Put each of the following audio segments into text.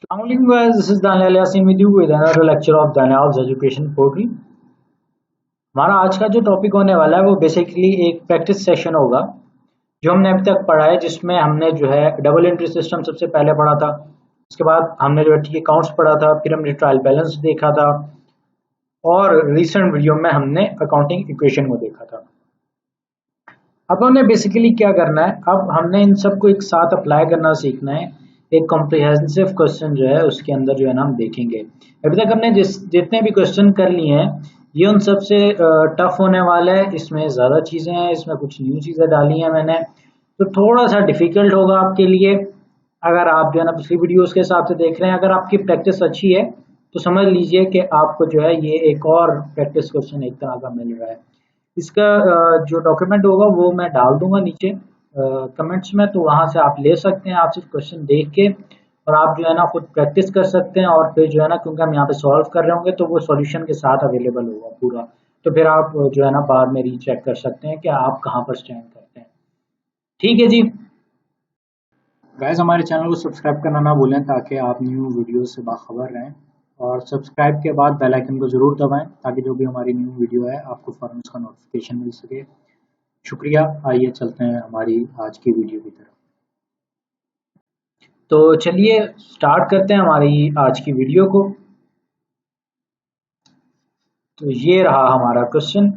Assalamualaikum guys, this is Daniel Yasin with you with another lecture of Daniel's Education Portal। हमारा आज का जो topic होने वाला है वो बेसिकली एक प्रैक्टिस सेशन होगा जो हमने अभी तक पढ़ा है, जिसमें हमने जो है डबल एंट्री सिस्टम सबसे पहले पढ़ा था। उसके बाद हमने जो है टी अकाउंट्स पढ़ा था, फिर हमने ट्रायल बैलेंस देखा था और रिसेंट वीडियो में हमने अकाउंटिंग इक्वेशन को देखा था। अब हमने बेसिकली क्या करना है, अब हमने इन सबको एक साथ अप्लाई करना सीखना है। एक कॉम्प्रिहेंसिव क्वेश्चन जो है उसके अंदर जो है ना हम देखेंगे। अभी तक हमने जितने भी क्वेश्चन कर लिए हैं ये उन सबसे टफ होने वाला है। इसमें ज़्यादा चीज़ें हैं, इसमें कुछ न्यू चीज़ें डाली हैं मैंने, तो थोड़ा सा डिफिकल्ट होगा आपके लिए। अगर आप जो है ना पिछली वीडियोस के हिसाब से देख रहे हैं, अगर आपकी प्रैक्टिस अच्छी है तो समझ लीजिए कि आपको जो है ये एक और प्रैक्टिस क्वेश्चन एक तरह का मिल रहा है। इसका जो डॉक्यूमेंट होगा वो मैं डाल दूंगा नीचे कमेंट्स में, तो वहां से आप ले सकते हैं। आप सिर्फ क्वेश्चन देख के और आप जो है ना खुद प्रैक्टिस कर सकते हैं, और फिर जो है ना क्योंकि हम यहाँ पे सॉल्व कर रहे होंगे तो वो सॉल्यूशन के साथ अवेलेबल होगा पूरा, तो फिर आप जो है ना बाद में रीचेक कर सकते हैं कि आप कहाँ पर स्टैंड करते हैं। ठीक है जी गाइस, हमारे चैनल को सब्सक्राइब करना ना भूलें ताकि आप न्यू वीडियो से बाखबर रहें, और सब्सक्राइब के बाद बेल आइकन को ज़रूर दबाएं ताकि जो भी हमारी न्यू वीडियो है आपको फ़ौरन उसका नोटिफिकेशन मिल सके। शुक्रिया। आइए चलते हैं हमारी आज की वीडियो की तरफ। तो चलिए स्टार्ट करते हैं हमारी आज की वीडियो को। तो ये रहा हमारा क्वेश्चन।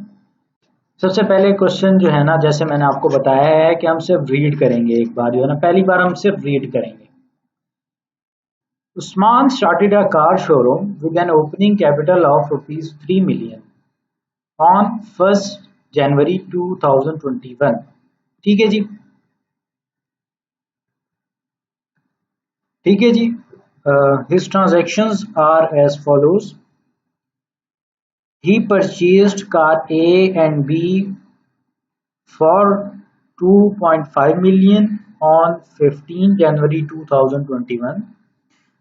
सबसे पहले क्वेश्चन जो है ना, जैसे मैंने आपको बताया है कि हम सिर्फ रीड करेंगे एक बार, जो है ना पहली बार हम सिर्फ रीड करेंगे। Usman started a car showroom with an opening capital of rupees 3 million on 1st January 2021। ठीक है जी, ठीक है जी। His transactions are as follows. He purchased car A and B for 2.5 million on 15 January 2021.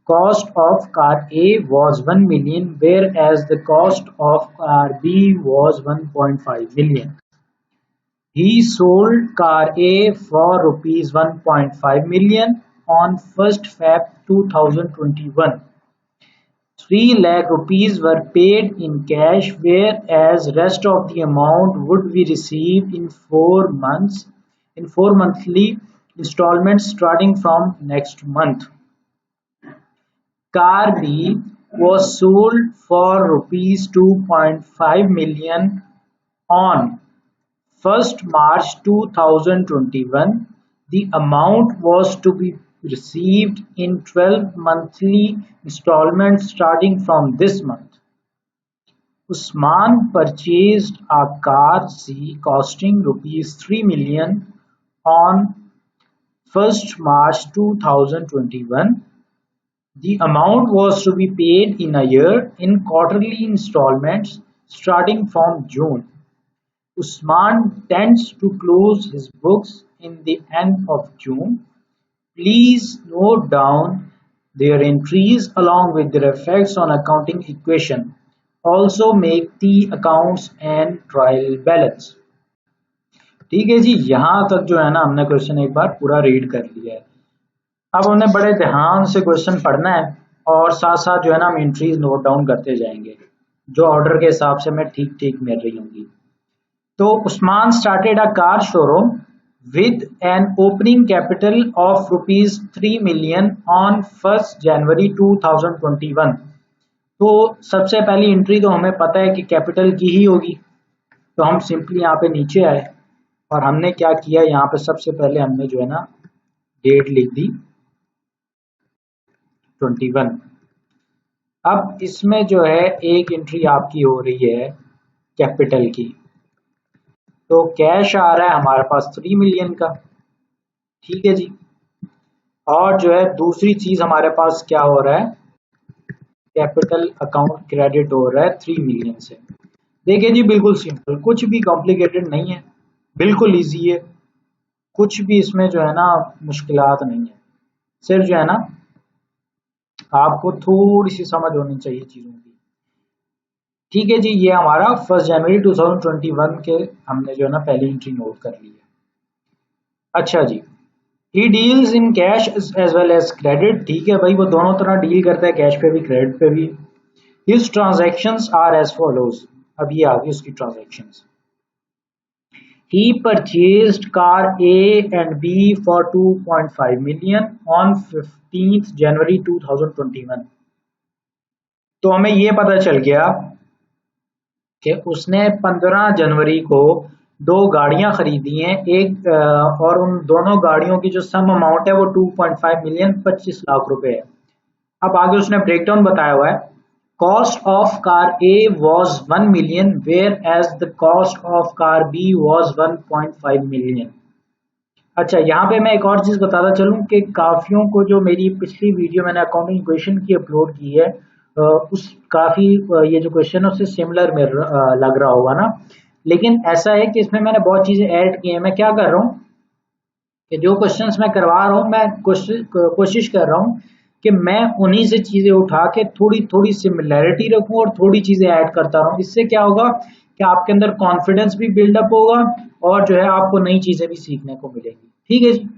Cost of car A was 1 million, whereas the cost of car B was 1.5 million. He sold car A for rupees 1.5 million on 1st Feb 2021. 3 lakh rupees were paid in cash, whereas rest of the amount would be received in 4 monthly installments starting from next month. Car B was sold for rupees 2.5 million on 1st March 2021. The amount was to be received in 12 monthly installments starting from this month. Usman purchased a car C costing rupees 3 million on 1st March 2021. The amount was to be paid in a year in quarterly installments starting from June. Usman tends to close his books in the end of June. Please note down their entries along with their effects on accounting equation. Also make the accounts and trial balance। ठीक है जी, यहाँ तक जो है ना हमने question एक बार पूरा रीड कर लिया है। अब हमने बड़े ध्यान से क्वेश्चन पढ़ना है और साथ साथ जो है ना हम एंट्रीज नोट डाउन करते जाएंगे, जो ऑर्डर के हिसाब से मैं ठीक ठीक मिल रही होंगी। तो Usman started a car showroom with an opening capital of rupees 3 million on 1st जनवरी 2021। तो सबसे पहली एंट्री तो हमें पता है कि कैपिटल की ही होगी, तो हम सिंपली यहाँ पे नीचे आए और हमने क्या किया, यहाँ पे सबसे पहले हमने जो है ना डेट लिख दी 21। अब इसमें जो है एक एंट्री आपकी हो रही है कैपिटल की, तो कैश आ रहा है हमारे पास 3 मिलियन का। ठीक है जी, और जो है दूसरी चीज हमारे पास क्या हो रहा है, कैपिटल अकाउंट क्रेडिट हो रहा है 3 मिलियन से। देखिए जी, बिल्कुल सिंपल, कुछ भी कॉम्प्लिकेटेड नहीं है, बिल्कुल इजी है, कुछ भी इसमें जो है ना मुश्किलात नहीं है। सिर्फ जो है ना आपको थोड़ी सी समझ होनी चाहिए चीजों की। ठीक है जी, ये हमारा 1 जनवरी 2021 के हमने जो है ना पहली एंट्री नोट कर ली है। अच्छा जी, he deals in cash as well as credit. ठीक है भाई, वो दोनों तरह डील करता है, कैश पे भी क्रेडिट पे भी। His transactions are as follows. अब ये आ गई उसकी transactions. He purchased car A and B for 2.5 million on 15th January 2021। तो हमें ये पता चल गया कि उसने 15 जनवरी को दो गाड़ियां खरीदी हैं, एक और उन दोनों गाड़ियों की जो सम अमाउंट है वो 2.5 मिलियन 25 लाख रुपए है। अब आगे उसने ब्रेकडाउन बताया हुआ है। Cost of car A was 1 million where as the cost of car B was 1.5 million. अच्छा, यहाँ पे मैं एक और चीज बताता चलूं कि काफियों को जो मेरी पिछली वीडियो मैंने अकाउंटिंग क्वेश्चन की अपलोड की है, उस काफी ये जो क्वेश्चन है उससे सिमिलर में लग रहा होगा ना। लेकिन ऐसा है कि इसमें मैंने बहुत चीजें ऐड की हैं। मैं क्या कर रहा हूँ कि जो क्वेश्चंस मैं करवा रहा हूँ, मैं कोशिश कर रहा हूँ कि मैं उन्हीं से चीजें उठा के थोड़ी थोड़ी सिमिलैरिटी रखूं और थोड़ी चीजें ऐड करता रहूं। इससे क्या होगा कि आपके अंदर कॉन्फिडेंस भी बिल्डअप होगा और जो है आपको नई चीजें भी सीखने को मिलेंगी। ठीक है जी।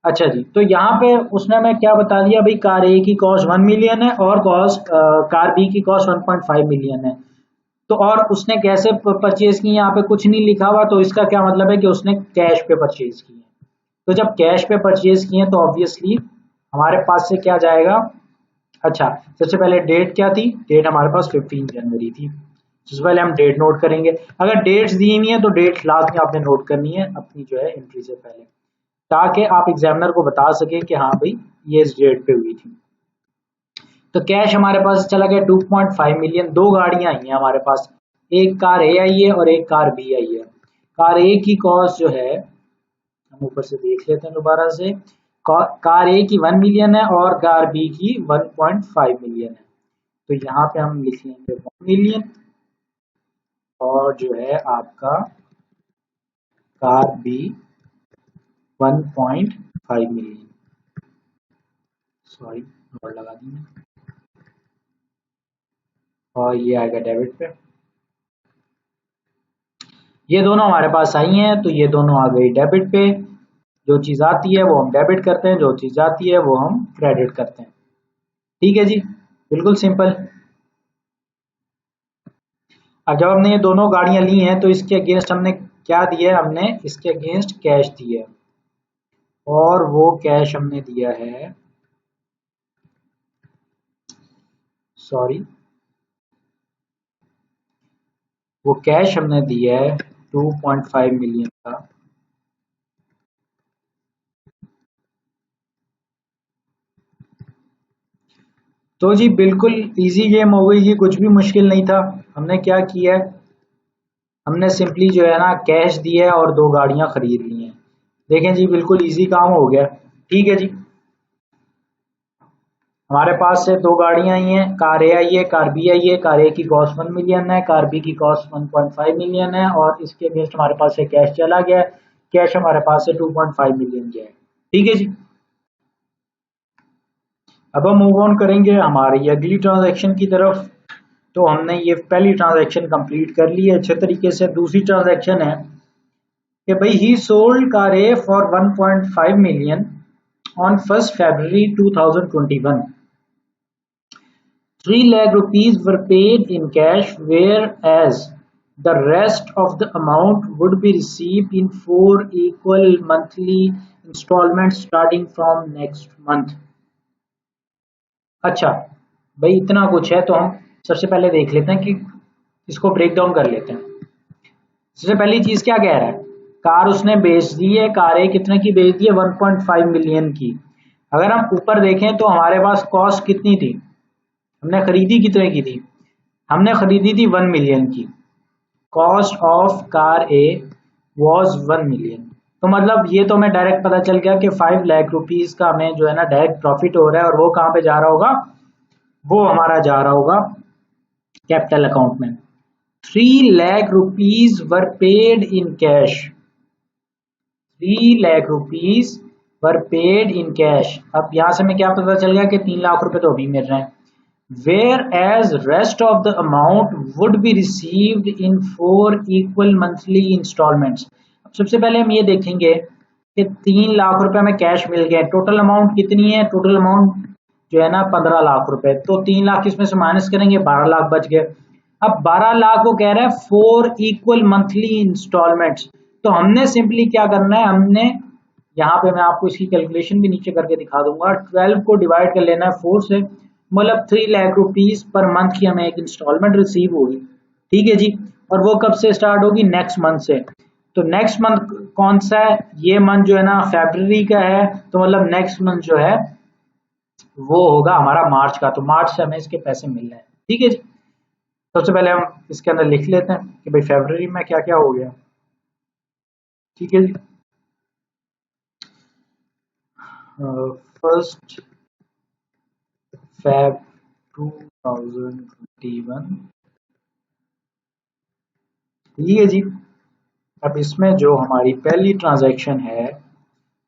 अच्छा जी, तो यहाँ पे उसने मैं क्या बता दिया भाई, कार ए की कॉस्ट 1 मिलियन है और कॉस्ट कार बी की कॉस्ट 1.5 मिलियन है। तो और उसने कैसे परचेज की, यहाँ पे कुछ नहीं लिखा हुआ, तो इसका क्या मतलब है कि उसने कैश पे परचेज की है। तो जब कैश पे परचेज किए तो ऑब्वियसली हमारे पास से क्या जाएगा। अच्छा, सबसे पहले डेट क्या थी, डेट हमारे पास 15 जनवरी थी। सबसे पहले हम डेट नोट करेंगे। अगर डेट्स दी हुई है तो डेट लास्ट में आपने नोट करनी है अपनी जो है एंट्री से पहले, ताकि आप एग्जामिनर को बता सकें कि हाँ भाई ये इस डेट पे हुई थी। तो कैश हमारे पास चला गया 2.5 मिलियन। दो गाड़ियां आई हैं हमारे पास, एक कार ए आई है और एक कार बी आई है। कार ए की कॉस्ट जो है, हम ऊपर से देख लेते हैं दोबारा से, कार ए की 1 मिलियन है और कार बी की 1.5 मिलियन है। तो यहाँ पे हम लिख लेंगे 1 मिलियन और जो है आपका car B 1.5 million. Sorry, note लगा दी मैं। और ये आएगा डेबिट पे। ये दोनों हमारे पास आई हैं तो ये दोनों आ गई डेबिट पे। जो चीज आती है वो हम डेबिट करते हैं, जो चीज आती है वो हम क्रेडिट करते हैं। ठीक है जी, बिल्कुल सिंपल। अब जब हमने ये दोनों गाड़ियां ली हैं तो इसके अगेंस्ट हमने क्या दिया है, हमने इसके अगेंस्ट कैश दिया है और वो कैश हमने दिया है, सॉरी, वो कैश हमने दिया है 2.5 मिलियन का। तो जी बिल्कुल इजी गेम हो गई जी, कुछ भी मुश्किल नहीं था। हमने क्या किया है, हमने सिंपली जो है ना कैश दिया है और दो गाड़ियां खरीद ली हैं। देखें जी, बिल्कुल इजी काम हो गया। ठीक है जी, हमारे पास से दो गाड़ियां आई हैं, कार ए आई है, कार बी आई है। कार ए की कॉस्ट 1 मिलियन है, कार बी की कॉस्ट 1.5 मिलियन है और इसके अगेंस्ट हमारे पास से कैश चला गया है। कैश हमारे पास से 2.5 मिलियन गया है। ठीक है जी, अब हम मूव ऑन करेंगे हमारी अगली ट्रांजैक्शन की तरफ। तो हमने ये पहली ट्रांजैक्शन कंप्लीट कर ली है अच्छे तरीके से। दूसरी ट्रांजैक्शन है कि भाई ही sold car A for 1.5 million on 1st February 2021। 3 lakh rupees were paid in cash, whereas the rest of the amount would be received in 4 equal monthly installments starting from next month। अच्छा भाई, इतना कुछ है तो हम सबसे पहले देख लेते हैं कि इसको ब्रेक डाउन कर लेते हैं। सबसे पहली चीज क्या कह रहा है, कार उसने बेच दी है। कार ए कितने की बेच दी है, 1.5 मिलियन की। अगर हम ऊपर देखें तो हमारे पास कॉस्ट कितनी थी, हमने खरीदी कितने की थी, हमने खरीदी थी 1 मिलियन की। Cost of car A was 1 million. तो मतलब ये तो हमें डायरेक्ट पता चल गया कि 5 लाख रुपीज का हमें जो है ना डायरेक्ट प्रॉफिट हो रहा है। और वो कहाँ पे जा रहा होगा, वो हमारा जा रहा होगा कैपिटल अकाउंट में। 3 lakh rupees were paid in cash। 3 lakh rupees were paid in cash। अब यहां से हमें क्या पता चल गया कि 3 लाख रुपए तो अभी मिल रहे हैं। Whereas rest of the amount would be received in 4 equal monthly installments। अब सबसे पहले हम ये देखेंगे कि 3 लाख रुपए में कैश मिल गए। टोटल अमाउंट कितनी है? टोटल अमाउंट जो है ना 15 लाख रुपए। तो 3 लाख इसमें से माइनस करेंगे, 12 लाख बच गए। अब 12 लाख को कह रहा है 4 इक्वल मंथली इंस्टॉलमेंट्स। तो हमने सिंपली क्या करना है, हमने यहाँ पे मैं आपको इसकी कैलकुलेशन भी नीचे करके दिखा दूंगा। 12 को डिवाइड कर लेना है 4 से, मतलब 3 लाख रुपीज पर मंथ की हमें एक इंस्टॉलमेंट रिसीव होगी। ठीक है जी। और वो कब से स्टार्ट होगी? नेक्स्ट मंथ से। तो नेक्स्ट मंथ कौन सा है? ये मंथ जो है ना फरवरी का है, तो मतलब नेक्स्ट मंथ जो है वो होगा हमारा मार्च का। तो मार्च से हमें इसके पैसे मिल रहे हैं। ठीक है जी। सबसे पहले हम इसके अंदर लिख लेते हैं कि भाई फरवरी में क्या क्या हो गया। ठीक है जी। First Feb 2021। ठीक है जी। अब इसमें जो हमारी पहली ट्रांजैक्शन है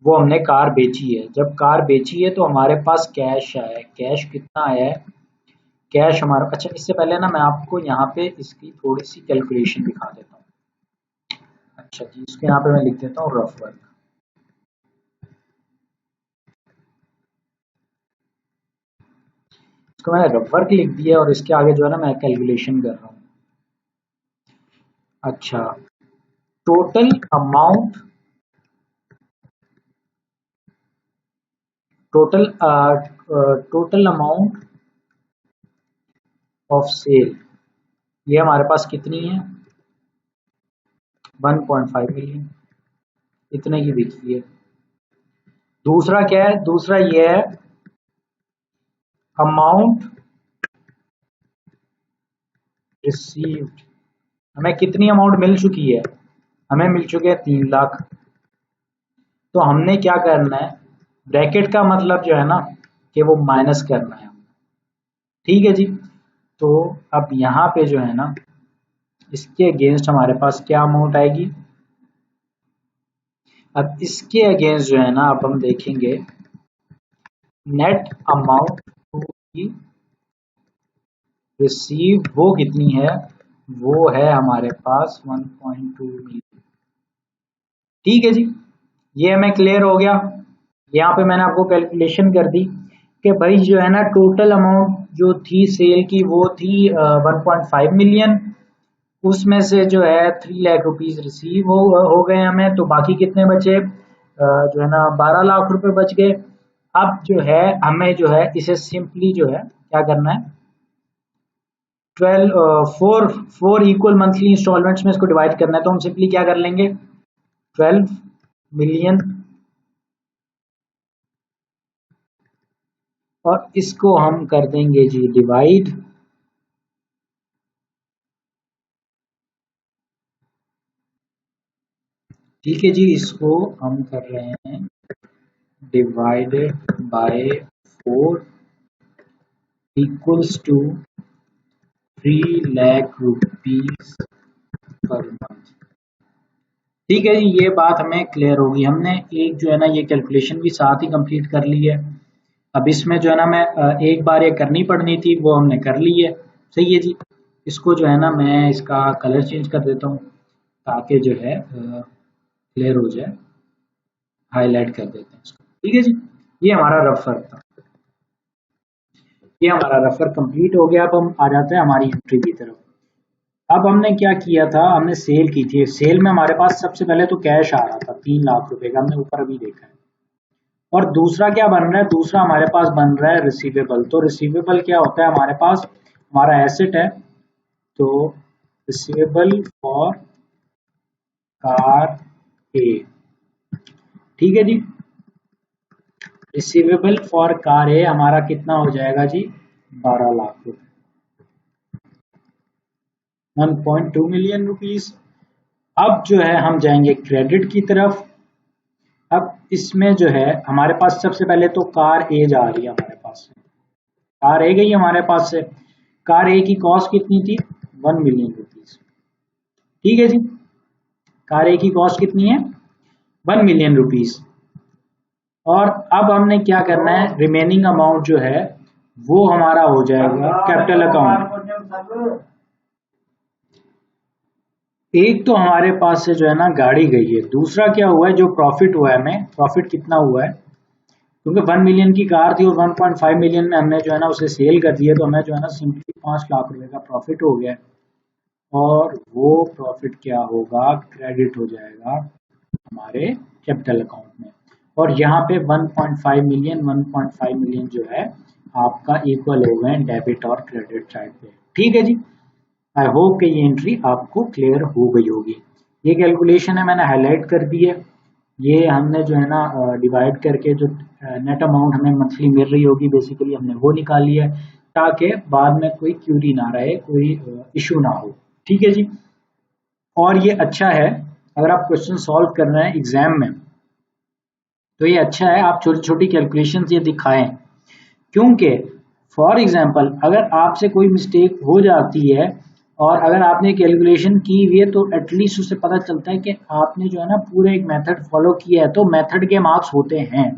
वो हमने कार बेची है। जब कार बेची है तो हमारे पास कैश आया है। कैश कितना आया है? कैश हमारा, अच्छा इससे पहले ना मैं आपको यहाँ पे इसकी थोड़ी सी कैलकुलेशन दिखा देता हूँ। अच्छा जी, इसके यहाँ पे मैं लिख देता हूँ रफ वर्क। इसको मैंने रफ वर्क लिख दिया और इसके आगे जो है ना मैं कैलकुलेशन कर रहा हूँ। अच्छा, total amount, total amount of sale, ये हमारे पास कितनी है? 1.5 मिलियन, इतने की बिकी है। दूसरा क्या है? दूसरा ये है अमाउंट रिसीव्ड। हमें कितनी अमाउंट मिल चुकी है? हमें मिल चुके हैं 3 लाख। तो हमने क्या करना है, ब्रैकेट का मतलब जो है ना कि वो माइनस करना है। ठीक है जी। तो अब यहाँ पे जो है ना इसके अगेंस्ट हमारे पास क्या अमाउंट आएगी? अब इसके अगेंस्ट जो है ना अब हम देखेंगे net amount to be receive, वो कितनी है? वो है हमारे पास 1.2 मिलियन। ठीक है जी, ये हमें क्लियर हो गया। यहाँ पे मैंने आपको कैलकुलेशन कर दी कि भाई जो है ना टोटल अमाउंट जो थी सेल की वो थी 1.5 मिलियन। उसमें से जो है 3 लाख रुपीज रिसीव हो गए हमें। तो बाकी कितने बचे? जो है ना 12 लाख रुपए बच गए। अब जो है हमें जो है इसे सिंपली जो है क्या करना है, 4 इक्वल मंथली इंस्टॉलमेंट्स में इसको डिवाइड करना है। तो हम सिंपली क्या कर लेंगे, 12 मिलियन और इसको हम कर देंगे जी डिवाइड। ठीक है जी, इसको हम कर रहे हैं divided by 4 equals to 3 lakh rupees per month. ठीक है जी, ये बात हमें क्लियर होगी। हमने एक जो है ना ये कैलकुलेशन भी साथ ही कंप्लीट कर ली है। अब इसमें जो है ना मैं एक बार ये करनी पड़नी थी, वो हमने कर ली है। सही है जी। इसको जो है ना मैं इसका कलर चेंज कर देता हूँ ताकि जो है क्लियर हो जाए। हाईलाइट कर देते हैं इसको। ठीक है जी, ये हमारा रफ वर्क था। ये हमारा रफ वर्क कंप्लीट हो गया। अब हम आ जाते हैं हमारी एंट्री की तरफ। अब हमने क्या किया था, हमने सेल की थी। सेल में हमारे पास सबसे पहले तो कैश आ रहा था 3 लाख रुपए का, हमने ऊपर अभी देखा है। और दूसरा क्या बन रहा है? दूसरा हमारे पास बन रहा है रिसीवेबल। तो रिसीवेबल क्या होता है? हमारे पास हमारा एसेट है, तो रिसीवेबल फॉर कार ए। ठीक है जी, रिसीवेबल फॉर कार ए हमारा कितना हो जाएगा जी? 12 लाख रुपए, 1.2 मिलियन रुपीस। अब जो है हम जाएंगे क्रेडिट की तरफ। अब इसमें जो है हमारे पास सबसे पहले तो कार ए जा रही है हमारे पास से। कार ए गई हमारे पास से। कार ए की कॉस्ट कितनी थी? 1 मिलियन रुपीस। ठीक है जी, कार ए की कॉस्ट कितनी है? 1 मिलियन रुपीस। और अब हमने क्या करना है, रिमेनिंग अमाउंट जो है वो हमारा हो जाएगा कैपिटल अकाउंट। एक तो हमारे पास से जो है ना गाड़ी गई है, दूसरा क्या हुआ है, जो प्रॉफिट हुआ है, हमें प्रॉफिट कितना हुआ है, क्योंकि 1 मिलियन की कार थी और 1.5 मिलियन में हमने जो है ना उसे सेल कर दिया, तो हमें जो है ना सिंपली 5 लाख रुपए का प्रॉफिट हो गया है। और वो प्रॉफिट क्या होगा, क्रेडिट हो जाएगा हमारे कैपिटल अकाउंट में। और यहाँ पे 1.5 मिलियन जो है आपका इक्वल हो गए डेबिट और क्रेडिट साइड पे। ठीक है जी, आई होप कि ये एंट्री आपको क्लियर हो गई होगी। ये कैलकुलेशन है मैंने हाईलाइट कर दी है। ये हमने जो है ना डिवाइड करके जो नेट अमाउंट हमें मंथली मिल रही होगी बेसिकली हमने वो निकाली है, ताकि बाद में कोई क्यूरी ना रहे, कोई इशू ना हो। ठीक है जी। और ये अच्छा है, अगर आप क्वेश्चन सॉल्व कर रहे हैं एग्जाम में, तो ये अच्छा है आप छोटी छोटी कैलकुलेशन ये दिखाएं, क्योंकि फॉर एग्जाम्पल अगर आपसे कोई मिस्टेक हो जाती है और अगर आपने कैलकुलेशन की हुई है, तो एटलीस्ट उससे पता चलता है कि आपने जो है ना पूरे एक मेथड फॉलो किया है, तो मेथड के मार्क्स होते हैं।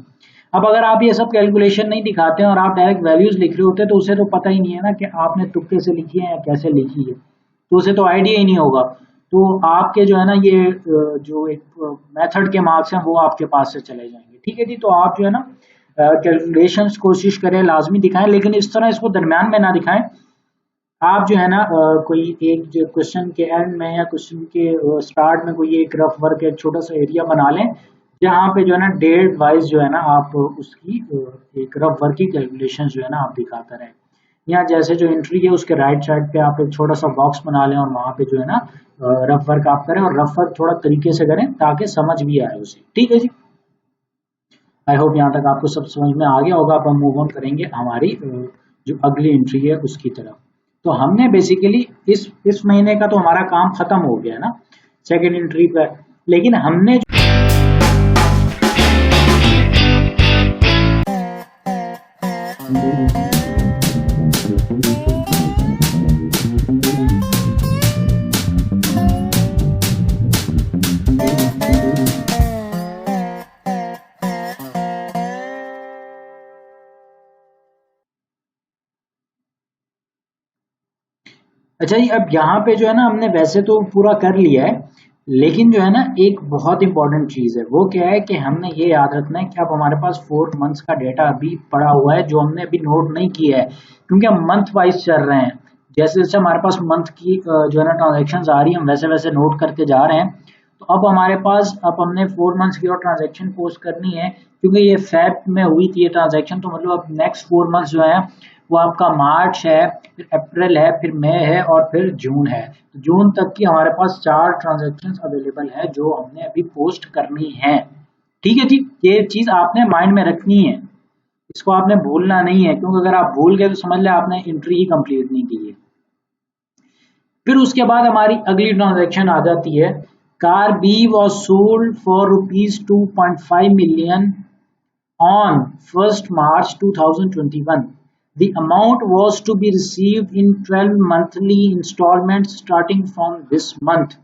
अब अगर आप ये सब कैलकुलेशन नहीं दिखाते हैं और आप डायरेक्ट वैल्यूज लिख रहे होते हैं, तो उसे तो पता ही नहीं है ना कि आपने तुक्के से लिखी है या कैसे लिखी है, तो उसे तो आइडिया ही नहीं होगा। तो आपके जो है ना ये जो एक मेथड के मार्क्स हैं वो आपके पास से चले जाएंगे। ठीक है जी, तो आप जो है ना कैलकुलेशंस कोशिश करें लाजमी दिखाएं, लेकिन इस तरह इसको दरमियान में ना दिखाएं। आप जो है ना कोई एक जो क्वेश्चन के एंड में या क्वेश्चन के स्टार्ट में कोई एक रफ वर्क एक छोटा सा एरिया बना लें, जहाँ पे जो है ना डेट वाइज जो है ना आप उसकी एक रफ वर्क की कैलकुलेशन जो है ना आप दिखाते रहें। या जैसे जो एंट्री है उसके राइट साइड पे आप एक छोटा सा बॉक्स बना लें और वहां पे जो है ना रफ वर्क आप करें, और रफ वर्क थोड़ा तरीके से करें ताकि समझ भी आए उसे। ठीक है जी, आई होप यहाँ तक आपको सब समझ में आ गया होगा। अब हम मूव ऑन करेंगे हमारी जो अगली एंट्री है उसकी तरफ। तो हमने बेसिकली इस महीने का तो हमारा काम खत्म हो गया है ना सेकेंड एंट्री पर, लेकिन हमने अच्छा जी, अब यहाँ पे जो है ना हमने वैसे तो पूरा कर लिया है, लेकिन जो है ना एक बहुत इंपॉर्टेंट चीज है, वो क्या है कि हमने ये याद रखना है कि अब हमारे पास 4 मंथ्स का डेटा अभी पड़ा हुआ है जो हमने अभी नोट नहीं किया है, क्योंकि हम मंथ वाइज चल रहे हैं। जैसे जैसे हमारे पास मंथ की जो है ना ट्रांजेक्शन आ रही है, हम वैसे वैसे नोट करते जा रहे हैं। तो अब हमारे पास अब हमने 4 मंथ्स की और ट्रांजेक्शन पोस्ट करनी है, क्योंकि ये फेब में हुई थी ये ट्रांजेक्शन, तो मतलब अब नेक्स्ट 4 मंथ्स जो है वो आपका मार्च है, फिर अप्रैल है, फिर मई है और फिर जून है। तो जून तक की हमारे पास 4 ट्रांजेक्शन अवेलेबल है जो हमने अभी पोस्ट करनी है। ठीक है जी, ये चीज आपने माइंड में रखनी है, इसको आपने भूलना नहीं है, क्योंकि अगर आप भूल गए तो समझ लें आपने एंट्री ही कंप्लीट नहीं की है। फिर उसके बाद हमारी अगली ट्रांजेक्शन आ जाती है, car B was sold for ₹2.5 million on 1st March 2021. The amount was to be received in 12 monthly installments starting from this month.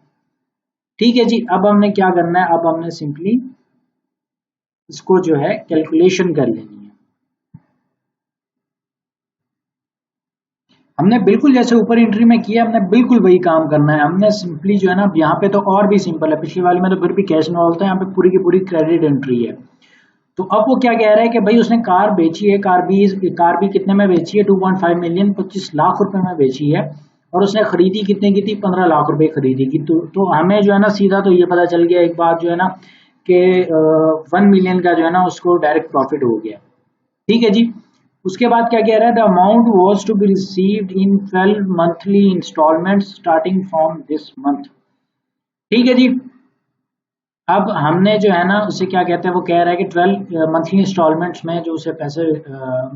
ठीक है जी, अब हमने क्या करना है, अब हमने सिंपली इसको जो है कैलकुलेशन कर लेनी है। हमने बिल्कुल जैसे ऊपर एंट्री में किया हमने बिल्कुल वही काम करना है। हमने सिंपली जो है ना यहाँ पे तो और भी सिंपल है, पिछली वाली में तो फिर भी कैश इन्वॉल्व था, यहाँ पे पूरी की पूरी क्रेडिट एंट्री है। तो अब वो क्या कह रहा है कि भाई उसने कार बेची है, कार भी कितने में बेची है, 2.5 मिलियन 25 लाख रुपए में बेची है, और उसने खरीदी कितने की थी, 15 लाख रुपए खरीदी की। तो हमें जो है ना सीधा तो ये पता चल गया एक बात जो है ना कि 1 मिलियन का जो है ना उसको डायरेक्ट प्रॉफिट हो गया। ठीक है जी, उसके बाद क्या कह रहा है, the amount was to be received in 12 monthly installment starting from this month. ठीक है जी, अब हमने जो है ना उसे क्या कहते हैं, वो कह रहा है कि 12 मंथली इंस्टॉलमेंट्स में जो उसे पैसे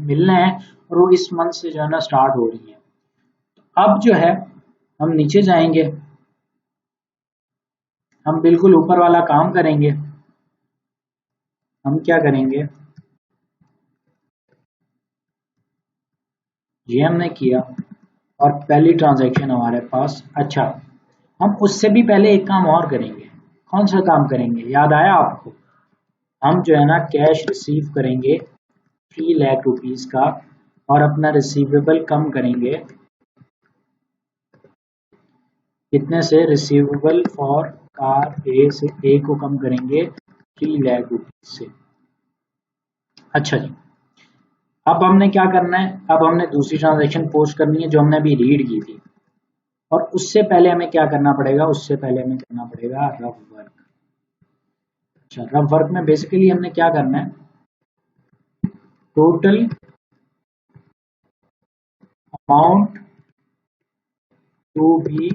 मिलने हैं, और वो इस मंथ से जो है ना स्टार्ट हो रही है। अब जो है हम नीचे जाएंगे, हम बिल्कुल ऊपर वाला काम करेंगे। हम क्या करेंगे, ये हमने किया और पहली ट्रांजैक्शन हमारे पास। अच्छा, हम उससे भी पहले एक काम और करेंगे। कौन सा काम करेंगे, याद आया आपको? हम जो है ना कैश रिसीव करेंगे 3 लाख रुपीज का, और अपना रिसीवेबल कम करेंगे कितने से? रिसीवेबल फॉर कार ए से, ए को कम करेंगे 3 लाख रुपीज से। अच्छा जी, अब हमने क्या करना है, अब हमने दूसरी ट्रांजैक्शन पोस्ट करनी है जो हमने अभी रीड की थी, और उससे पहले हमें क्या करना पड़ेगा, उससे पहले हमें करना पड़ेगा रफ वर्क। अच्छा, रफ वर्क में बेसिकली हमने क्या करना है, total amount to be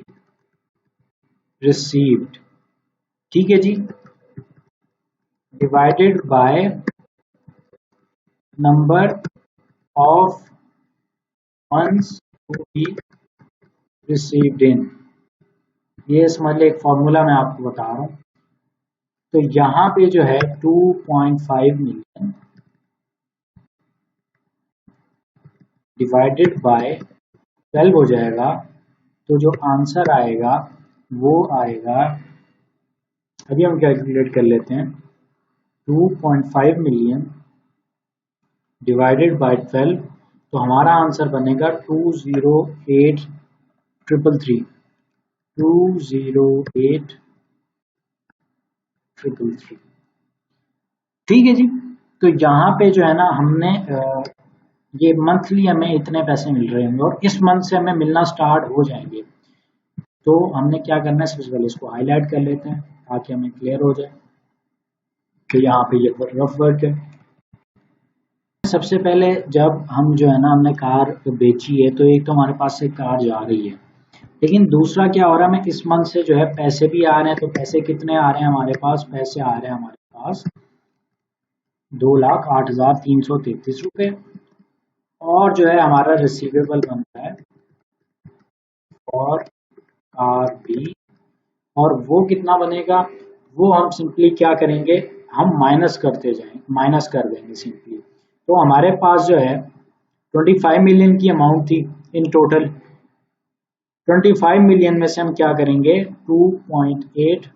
received, ठीक है जी, divided by number of funds to be received in. ये समझ ले, एक फॉर्मूला मैं आपको बता रहा हूं। तो यहां पे जो है 2.5 मिलियन डिवाइडेड बाय 12 हो जाएगा, तो जो आंसर आएगा वो आएगा, अभी हम कैलकुलेट कर लेते हैं, 2.5 मिलियन डिवाइडेड बाय 12, तो हमारा आंसर बनेगा 208,333, 208,333। ठीक है जी। तो यहाँ पे जो है ना हमने ये मंथली हमें इतने पैसे मिल रहे होंगे और इस मंथ से हमें मिलना स्टार्ट हो जाएंगे। तो हमने क्या करना है, सबसे पहले इसको हाईलाइट कर लेते हैं ताकि हमें क्लियर हो जाए कि यहाँ पे ये रफ वर्क है। सबसे पहले जब हम जो है ना हमने कार बेची है, तो एक तो हमारे पास से कार जा रही है, लेकिन दूसरा क्या हो रहा है, हमें इस मंथ से जो है पैसे भी आ रहे हैं। तो पैसे कितने आ रहे हैं हमारे पास, पैसे आ रहे हैं हमारे पास 2,08,333 रुपये, और जो है हमारा रिसीवेबल बनता है और कार भी, और वो कितना बनेगा, वो हम सिंपली क्या करेंगे, हम माइनस करते जाएंगे, माइनस कर देंगे सिंपली। तो हमारे पास जो है 25 मिलियन की अमाउंट थी इन टोटल। 25 मिलियन में से हम क्या करेंगे, 2.8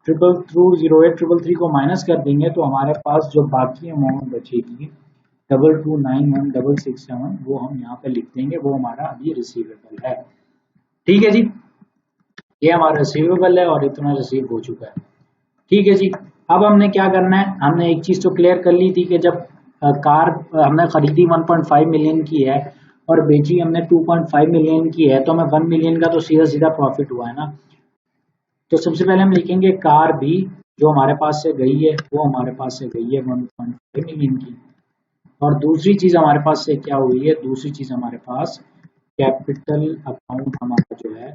ट्रिपल थ्रू 08,333 को माइनस कर देंगे, तो हमारे पास जो बाकी अमाउंट बचेगी 2291,667, वो हम यहाँ पे लिख देंगे, वो हमारा अभी रिसीवेबल है। ठीक है जी, ये हमारा रिसीवेबल है और इतना रिसीव हो चुका है। ठीक है जी, अब हमने क्या करना है, हमने एक चीज तो क्लियर कर ली थी कि जब कार हमने खरीदी 1.5 मिलियन की है और बेची हमने 2.5 मिलियन की है, तो हमें 1 मिलियन का तो सीधा सीधा प्रॉफिट हुआ है ना। तो सबसे पहले हम लिखेंगे कार भी जो हमारे पास से गई है, वो हमारे पास से गई है 1.5 मिलियन की। और दूसरी चीज हमारे पास से क्या हुई है, दूसरी चीज हमारे पास कैपिटल अकाउंट हमारा जो है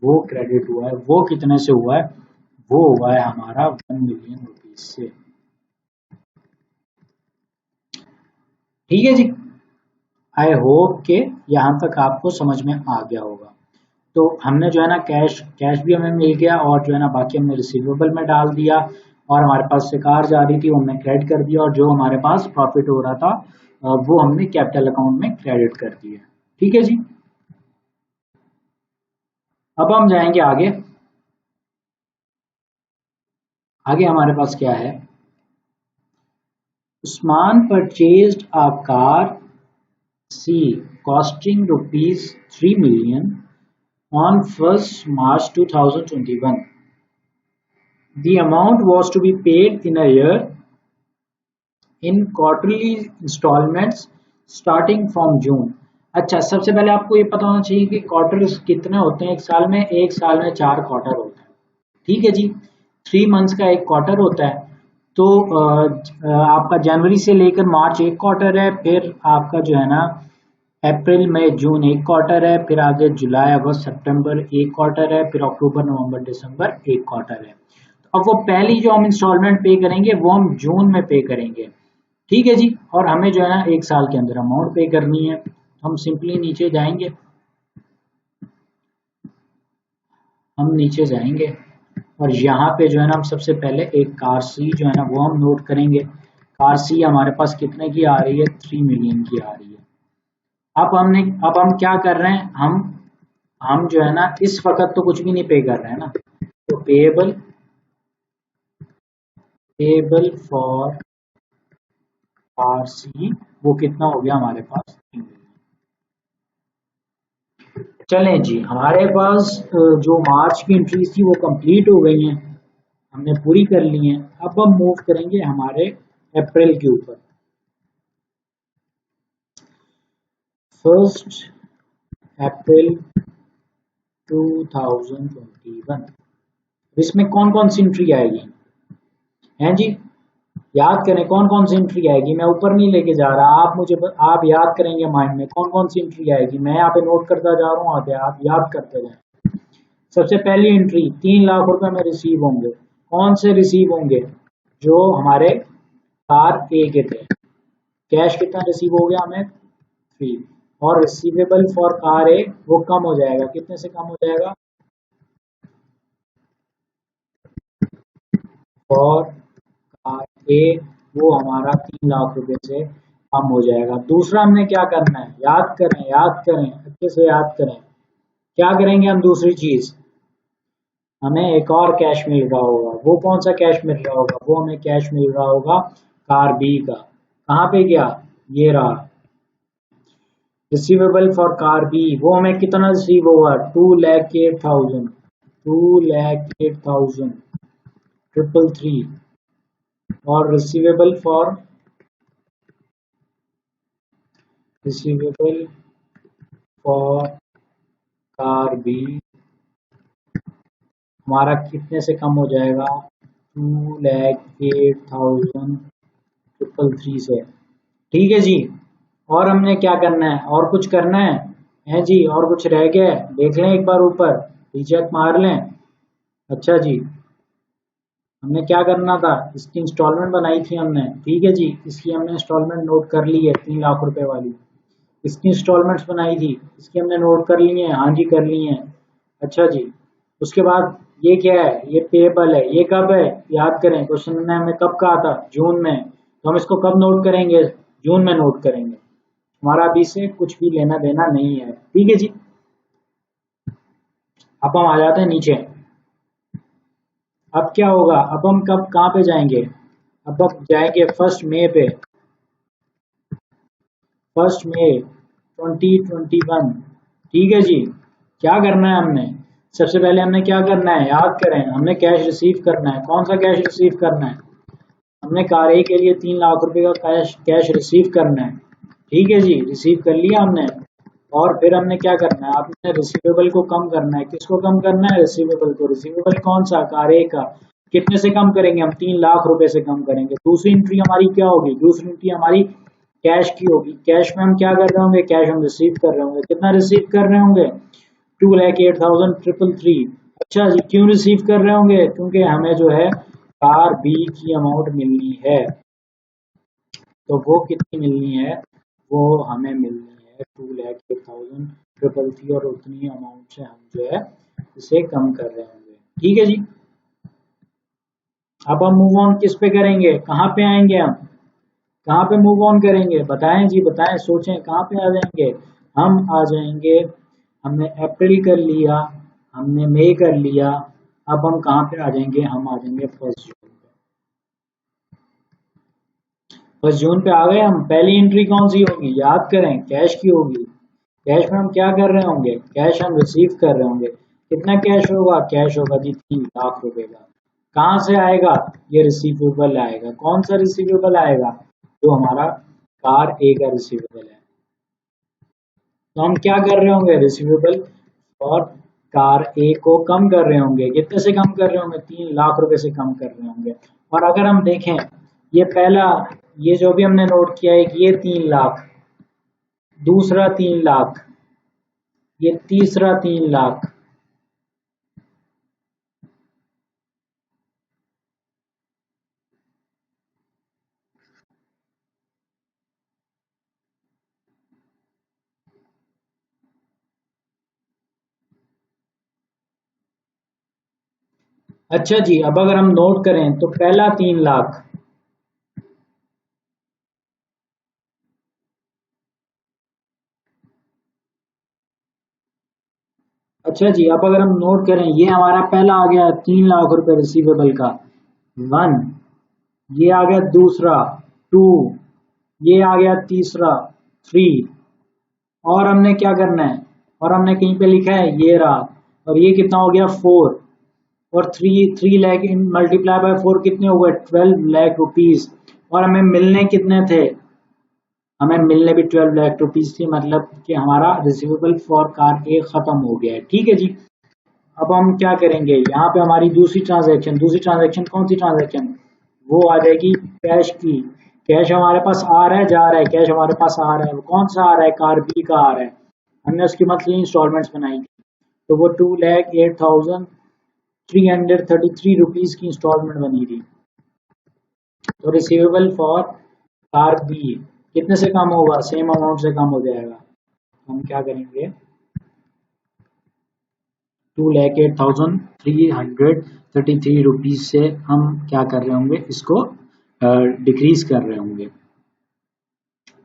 वो क्रेडिट हुआ है। वो कितने से हुआ है, वो हुआ है हमारा 1 मिलियन रुपीज से। ठीक है जी, आई होप के यहाँ तक आपको समझ में आ गया होगा। तो हमने जो है ना कैश कैश भी हमें मिल गया, और जो है ना बाकी हमने रिसीवेबल में डाल दिया, और हमारे पास से कार जा रही थी वो हमने क्रेडिट कर दिया, और जो हमारे पास प्रॉफिट हो रहा था वो हमने कैपिटल अकाउंट में क्रेडिट कर दिया। ठीक है जी, अब हम जाएंगे आगे। आगे हमारे पास क्या है, Usman purchased a car C costing rupees 3 million on 1st March 2021. The amount was to be paid in a year in quarterly installments starting from June. अच्छा, सबसे पहले आपको ये पता होना चाहिए कि क्वार्टर्स कितने होते हैं एक साल में। एक साल में 4 क्वार्टर होते हैं। ठीक है जी, 3 मंथ्स का एक क्वार्टर होता है। तो आपका जनवरी से लेकर मार्च एक क्वार्टर है, फिर आपका जो है ना अप्रैल मई जून एक क्वार्टर है, फिर आगे जुलाई अगस्त सितंबर एक क्वार्टर है, फिर अक्टूबर नवंबर दिसंबर एक क्वार्टर है। तो अब वो पहली जो हम इंस्टॉलमेंट पे करेंगे वो हम जून में पे करेंगे। ठीक है जी, और हमें जो है ना एक साल के अंदर अमाउंट पे करनी है। हम सिंपली नीचे जाएंगे, हम नीचे जाएंगे और यहाँ पे जो है ना हम सबसे पहले एक कार सी जो है ना वो हम नोट करेंगे। कार सी हमारे पास कितने की आ रही है, 3 मिलियन की आ रही है। अब हम क्या कर रहे हैं, हम जो है ना इस वक्त तो कुछ भी नहीं पे कर रहे हैं ना। तो पेएबल पेएबल फॉर कार सी वो कितना हो गया हमारे पास, 3 मिलियन। चलें जी, हमारे पास जो मार्च की एंट्रीज थी वो कंप्लीट हो गई हैं, हमने पूरी कर ली हैं। अब हम मूव करेंगे हमारे अप्रैल के ऊपर। 1 अप्रैल 2021, इसमें कौन कौन सी एंट्री आएगी हैं जी? याद करें कौन कौन सी एंट्री आएगी। मैं ऊपर नहीं लेके जा रहा, आप याद करेंगे माइंड में कौन कौन सी एंट्री आएगी। मैं यहाँ पे नोट करता जा रहा हूँ, आप याद करते जाएं। सबसे पहली एंट्री 3 लाख रुपए में रिसीव होंगे। कौन से रिसीव होंगे? जो हमारे कार ए के थे। कैश कितना रिसीव हो गया हमें? 3। और रिसीवेबल फॉर कार ए वो कम हो जाएगा, कितने से कम हो जाएगा? फॉर कार ए वो हमारा 3 लाख रुपए से कम हो जाएगा। दूसरा हमने क्या करना है? याद करें अच्छे से याद करें। क्या करेंगे हम? दूसरी चीज हमें एक और कैश मिल रहा होगा। वो कौन सा कैश मिल रहा होगा? वो हमें कैश मिल रहा होगा कार बी का। कहाँ पे गया? ये रहा रिसीवेबल फॉर कार बी। वो हमें कितना रिसीव होगा? 2,08,000, 2,08,000 333। और रिसीवेबल फॉर कार बी हमारा कितने से कम हो जाएगा? 2,08,333 से। ठीक है जी। और हमने क्या करना है? और कुछ करना है जी? और कुछ रह गया है? देख लें एक बार ऊपर, रीचेक मार लें। अच्छा जी, हमने क्या करना था? इसकी इंस्टॉलमेंट बनाई थी हमने। ठीक है जी, इसकी हमने इंस्टॉलमेंट नोट कर ली है, 3 लाख रुपए वाली। इसकी इंस्टॉलमेंट्स बनाई थी, इसकी हमने नोट कर ली है। हाँ जी, कर ली है। अच्छा जी, उसके बाद ये क्या है? ये पेबल है। ये कब है? याद करें, क्वेश्चन ने हमें कब कहा था? जून में। तो हम इसको कब नोट करेंगे? जून में नोट करेंगे। हमारा अभी से कुछ भी लेना देना नहीं है। ठीक है जी। अब हम आ जाते हैं नीचे। अब क्या होगा? अब हम कब कहाँ पे जाएंगे? अब हम जाएंगे 1 मई पे। 1 मई 2021। ठीक है जी। क्या करना है हमने? सबसे पहले हमने क्या करना है? याद करें, हमने कैश रिसीव करना है। कौन सा कैश रिसीव करना है? हमने कार ए के लिए 3 लाख रुपए का कैश रिसीव करना है। ठीक है जी, रिसीव कर लिया हमने। और फिर हमने क्या करना है? आपने रिसीवेबल को कम करना है। किसको कम करना है? रिसीवेबल को। रिसीवेबल कौन सा? कार ए का। कितने से कम करेंगे हम? 3 लाख रुपए से कम करेंगे। दूसरी एंट्री हमारी क्या होगी? दूसरी एंट्री हमारी कैश की होगी। कैश में हम क्या कर रहे होंगे? कैश हम रिसीव कर रहे होंगे। कितना रिसीव कर रहे होंगे? 2,08,333। अच्छा जी, क्यों रिसीव कर रहे होंगे? क्योंकि हमें जो है कार बी की अमाउंट मिलनी है। तो वो कितनी मिलनी है? वो हमें मिलनी है 2,08,333 और उतनी अमाउंट से हम जो है इसे कम कर रहे होंगे। ठीक है जी। अब हम मूव ऑन किस पे करेंगे? कहाँ पे आएंगे हम? कहाँ पे मूव ऑन करेंगे? बताएं जी, बताएं, सोचें कहाँ पे आ जाएंगे? हम आ जाएंगे, हमने अप्रैल कर लिया, हमने मई कर लिया। अब हम कहाँ पे आ जाएंगे? हम आ जाएंगे 1 जून पे। 1 जून पे आ गए हम। पहली एंट्री कौन सी होगी? याद करें, कैश की होगी। कैश में हम क्या कर रहे होंगे? कैश हम रिसीव कर रहे होंगे। कितना कैश होगा? कैश होगा जी 3 लाख रुपए का। कहाँ से आएगा? ये रिसीवेबल आएगा। कौन सा रिसीवेबल आएगा? जो हमारा कार ए का रिसीवेबल है। तो हम क्या कर रहे होंगे? रिसीवेबल और कार ए को कम कर रहे होंगे। कितने से कम कर रहे होंगे? 3 लाख रुपए से कम कर रहे होंगे। और अगर हम देखें, ये पहला, ये जो भी हमने नोट किया है कि ये 3 लाख, दूसरा 3 लाख, ये तीसरा 3 लाख। अच्छा जी, अब अगर हम नोट करें तो पहला 3 लाख, अच्छा जी, अब अगर हम नोट करें, ये हमारा पहला आ गया 3 लाख रुपए रिसीवेबल का 1, ये आ गया दूसरा 2, ये आ गया तीसरा 3। और हमने क्या करना है? और हमने कहीं पे लिखा है ये रहा, और ये कितना हो गया 4, और 3 लाख इन मल्टीप्लाई बाय 4 कितने हुए 12 लाख रुपीज। और हमें मिलने कितने थे, हमें मिलने भी 12 लाख रुपीज थी, मतलब कि हमारा रिसीवेबल फॉर कार ए खत्म हो गया है। ठीक है जी। अब हम क्या करेंगे, यहाँ पे हमारी दूसरी ट्रांजैक्शन कौन सी ट्रांजैक्शन, वो आ जाएगी कैश की। कैश हमारे पास आ रहा है जा रहा है, कैश हमारे पास आ रहा है, वो कौन सा आ रहा है, कार बी का आ रहा है। हमने उसकी मंथली इंस्टॉलमेंट्स बनाई, तो वो 2,08,333 रुपीज की इंस्टॉलमेंट बनी थी। तो रिसीवेबल फॉर कार बी कितने से कम होगा, सेम अमाउंट से कम हो जाएगा। हम क्या करेंगे, 2,08,333 रुपीज से हम क्या कर रहे होंगे, इसको डिक्रीज कर रहे होंगे।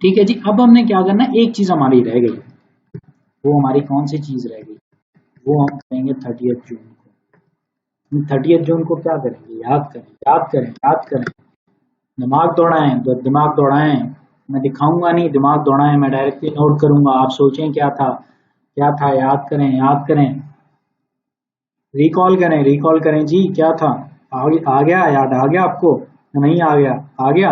ठीक है जी। अब हमने क्या करना है, एक चीज हमारी रह गई, वो हमारी कौन सी चीज रह गई, वो हम करेंगे 30 जून को। 30 जून को क्या करेंगे, याद करें याद करें याद करें, दिमाग दौड़ाएं, तो दिमाग दौड़ाएं। मैं दिखाऊंगा नहीं, दिमाग दौड़ाएं, मैं डायरेक्टली नोट करूंगा, आप सोचें क्या था क्या था, याद करें याद करें, रिकॉल करें जी, क्या था। आ गया, याद आ गया आपको, नहीं आ गया, आ गया।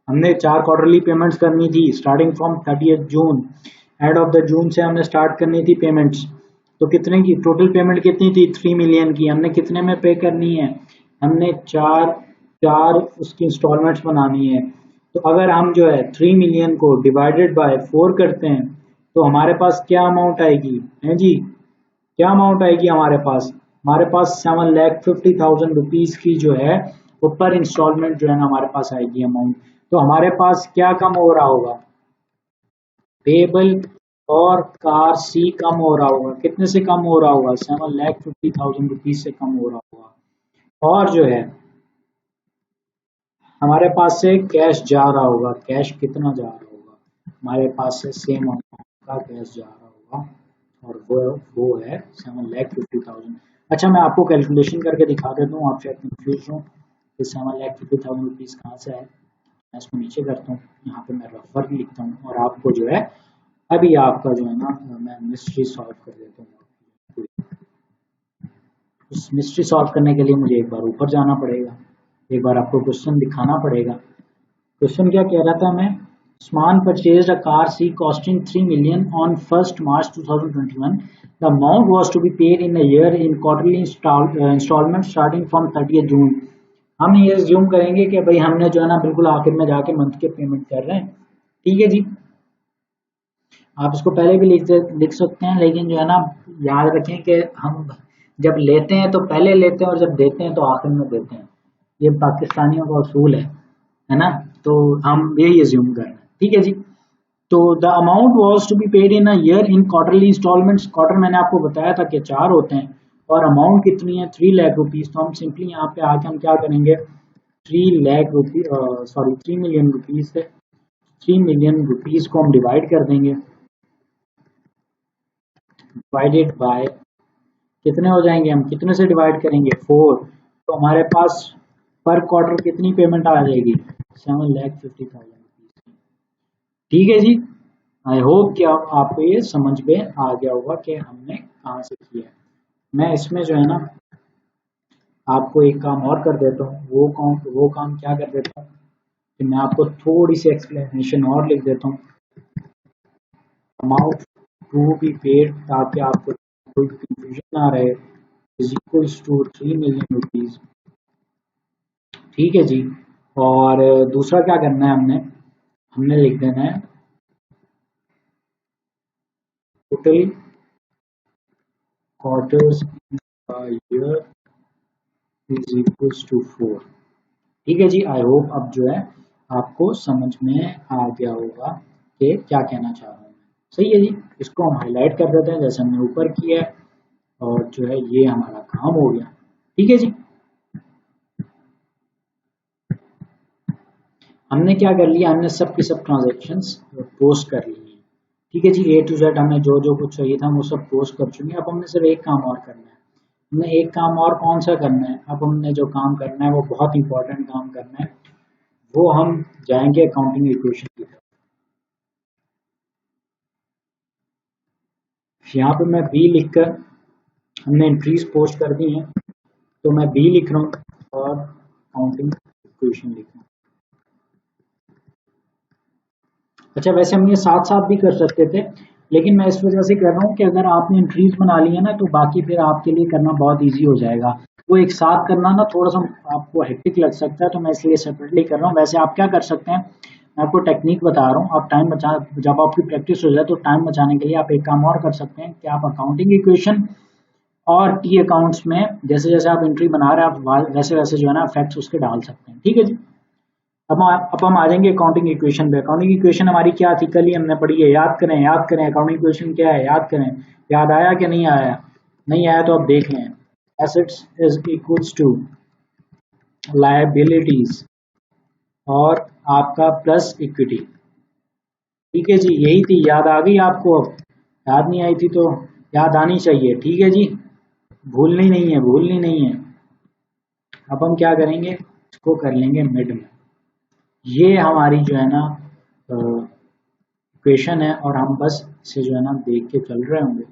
हमने 4 क्वार्टरली पेमेंट्स करनी थी starting from 30 June, end of the June से हमने स्टार्ट करनी थी पेमेंट्स। तो कितने की टोटल पेमेंट कितनी थी, 3 मिलियन की। हमने कितने में पे करनी है, हमने चार चार उसकी इंस्टॉलमेंट्स बनानी है। तो अगर हम जो है 3 मिलियन को डिवाइडेड बाय 4 करते हैं, तो हमारे पास क्या अमाउंट आएगी है जी, क्या अमाउंट आएगी हमारे पास 7,50,000 रुपीज की जो है वो पर इंस्टॉलमेंट जो है ना हमारे पास आएगी अमाउंट। तो हमारे पास क्या कम हो रहा होगा, पेबल और कार सी कम हो रहा होगा। कितने से कम हो रहा होगा, 7,50,000 रुपीज से कम हो रहा होगा। और जो है हमारे पास से कैश जा रहा होगा, कैश कितना जा रहा होगा, हमारे पास से सेम अमाउंट का कैश जा रहा होगा, और वो है 7,50,000। अच्छा, मैं आपको कैलकुलेशन करके दिखा देता हूँ, आप शायद कंफ्यूज हो कि 7,50,000 रुपीज़ कहाँ से आए। मैं इसको नीचे करता हूँ, यहाँ पे मैं रफर भी लिखता हूँ, और आपको जो है अभी आपका जो है ना मैं मिस्ट्री सॉल्व कर देता हूँ। उस मिस्ट्री सॉल्व करने के लिए मुझे एक बार ऊपर जाना पड़ेगा, एक बार आपको क्वेश्चन दिखाना पड़ेगा। क्वेश्चन क्या कह रहा था, मैं Usman purchased a car C costing 3 million on 1st March 2021. The amount was to be paid in a year in quarterly installments starting from 30th June. हम ये assume करेंगे कि भाई हमने जो है ना बिल्कुल आखिर में जाके मंथ के पेमेंट कर रहे हैं। ठीक है जी। आप इसको पहले भी लिख सकते हैं, लेकिन जो है ना याद रखें कि हम जब लेते हैं तो पहले लेते हैं, और जब देते हैं तो आखिर में देते हैं। ये पाकिस्तानियों का उसूल है ना, तो हम यही एज्यूम कर रहे हैं। ठीक है जी। तो the amount was to be paid in a year in quarterly installments. Quarter मैंने आपको बताया था कि 4 होते हैं, और अमाउंट कितनी है 3 लाख रुपीज। तो हम सिंपली यहाँ पे आके हम क्या करेंगे, 3 lakh rupees, sorry 3 million rupees से 3 मिलियन रुपीज को हम डिवाइड कर देंगे, डिवाइडेड बाय कितने हो जाएंगे, हम कितने से डिवाइड करेंगे 4। तो हमारे पास पर क्वार्टर कितनी पेमेंट आ जाएगी, 7,50,000 रुपीज। ठीक है जी। आई होप कि आपको ये समझ में आ गया होगा कि हमने कहाँ से किया है। मैं इसमें जो है ना आपको एक काम और कर देता हूँ, वो काम क्या कर देता हूँ कि मैं आपको थोड़ी सी एक्सप्लेनेशन और लिख देता हूँ, अमाउंट टू बी पेड, ताकि आपको कोई कंफ्यूजन ना रहे, is equals to 3 million rupees. ठीक है जी। और दूसरा क्या करना है, हमने लिख देना है total quarters year is equals to 4। ठीक है जी। आई होप अब जो है आपको समझ में आ गया होगा कि क्या कहना चाह रहा हूँ। सही है जी। इसको हम हाईलाइट कर देते हैं जैसे हमने ऊपर किया है, और जो है ये हमारा काम हो गया। ठीक है जी। हमने क्या कर लिया, हमने सब की सब ट्रांजेक्शन्स पोस्ट कर ली। ठीक है जी। A to Z हमने जो जो कुछ चाहिए था वो सब पोस्ट कर चुके हैं। अब हमने सिर्फ एक काम और करना है, हमने एक काम और कौन सा करना है, अब हमने जो काम करना है वो बहुत इंपॉर्टेंट काम करना है, वो हम जाएंगे अकाउंटिंग इक्वेशन की तरफ। यहाँ पे मैं बी लिखकर, हमने एंट्रीज पोस्ट कर दी हैं, तो मैं बी लिख रहा हूँ और काउंटिंग इक्वेशन लिख रहा हूँ। अच्छा, वैसे हम ये साथ साथ भी कर सकते थे, लेकिन मैं इस वजह से कर रहा हूँ कि अगर आपने एंट्रीज बना ली है ना, तो बाकी फिर आपके लिए करना बहुत इजी हो जाएगा। वो एक साथ करना ना थोड़ा सा आपको हेक्टिक लग सकता है, तो मैं इसलिए सेपरेटली कर रहा हूँ। वैसे आप क्या कर सकते हैं, मैं आपको टेक्निक बता रहा हूँ, आप टाइम बचा, जब आपकी प्रैक्टिस हो जाए तो टाइम बचाने के लिए आप एक काम और कर सकते हैं कि आप अकाउंटिंग इक्वेशन और टी अकाउंट्स में जैसे जैसे आप एंट्री बना रहे हैं, आप वैसे वैसे जो है ना फैक्ट्स उसके डाल सकते हैं। ठीक है जी। अब हम आ जाएंगे अकाउंटिंग इक्वेशन पे। अकाउंटिंग इक्वेशन हमारी क्या थी, कल ही हमने पढ़ी है, याद करें याद करें। अकाउंटिंग इक्वेशन क्या है, याद करें। याद आया कि नहीं आया? नहीं आया तो आप देख लें। Assets is equals to liabilities और आपका प्लस इक्विटी। ठीक है जी, यही थी। याद आ गई आपको? अब याद नहीं आई थी तो याद आनी चाहिए। ठीक है जी, भूलनी नहीं है, भूलनी नहीं है। अब हम क्या करेंगे, इसको कर लेंगे मिड में। ये हमारी जो है ना इक्वेशन है, और हम बस इसे जो है ना देख के चल रहे होंगे।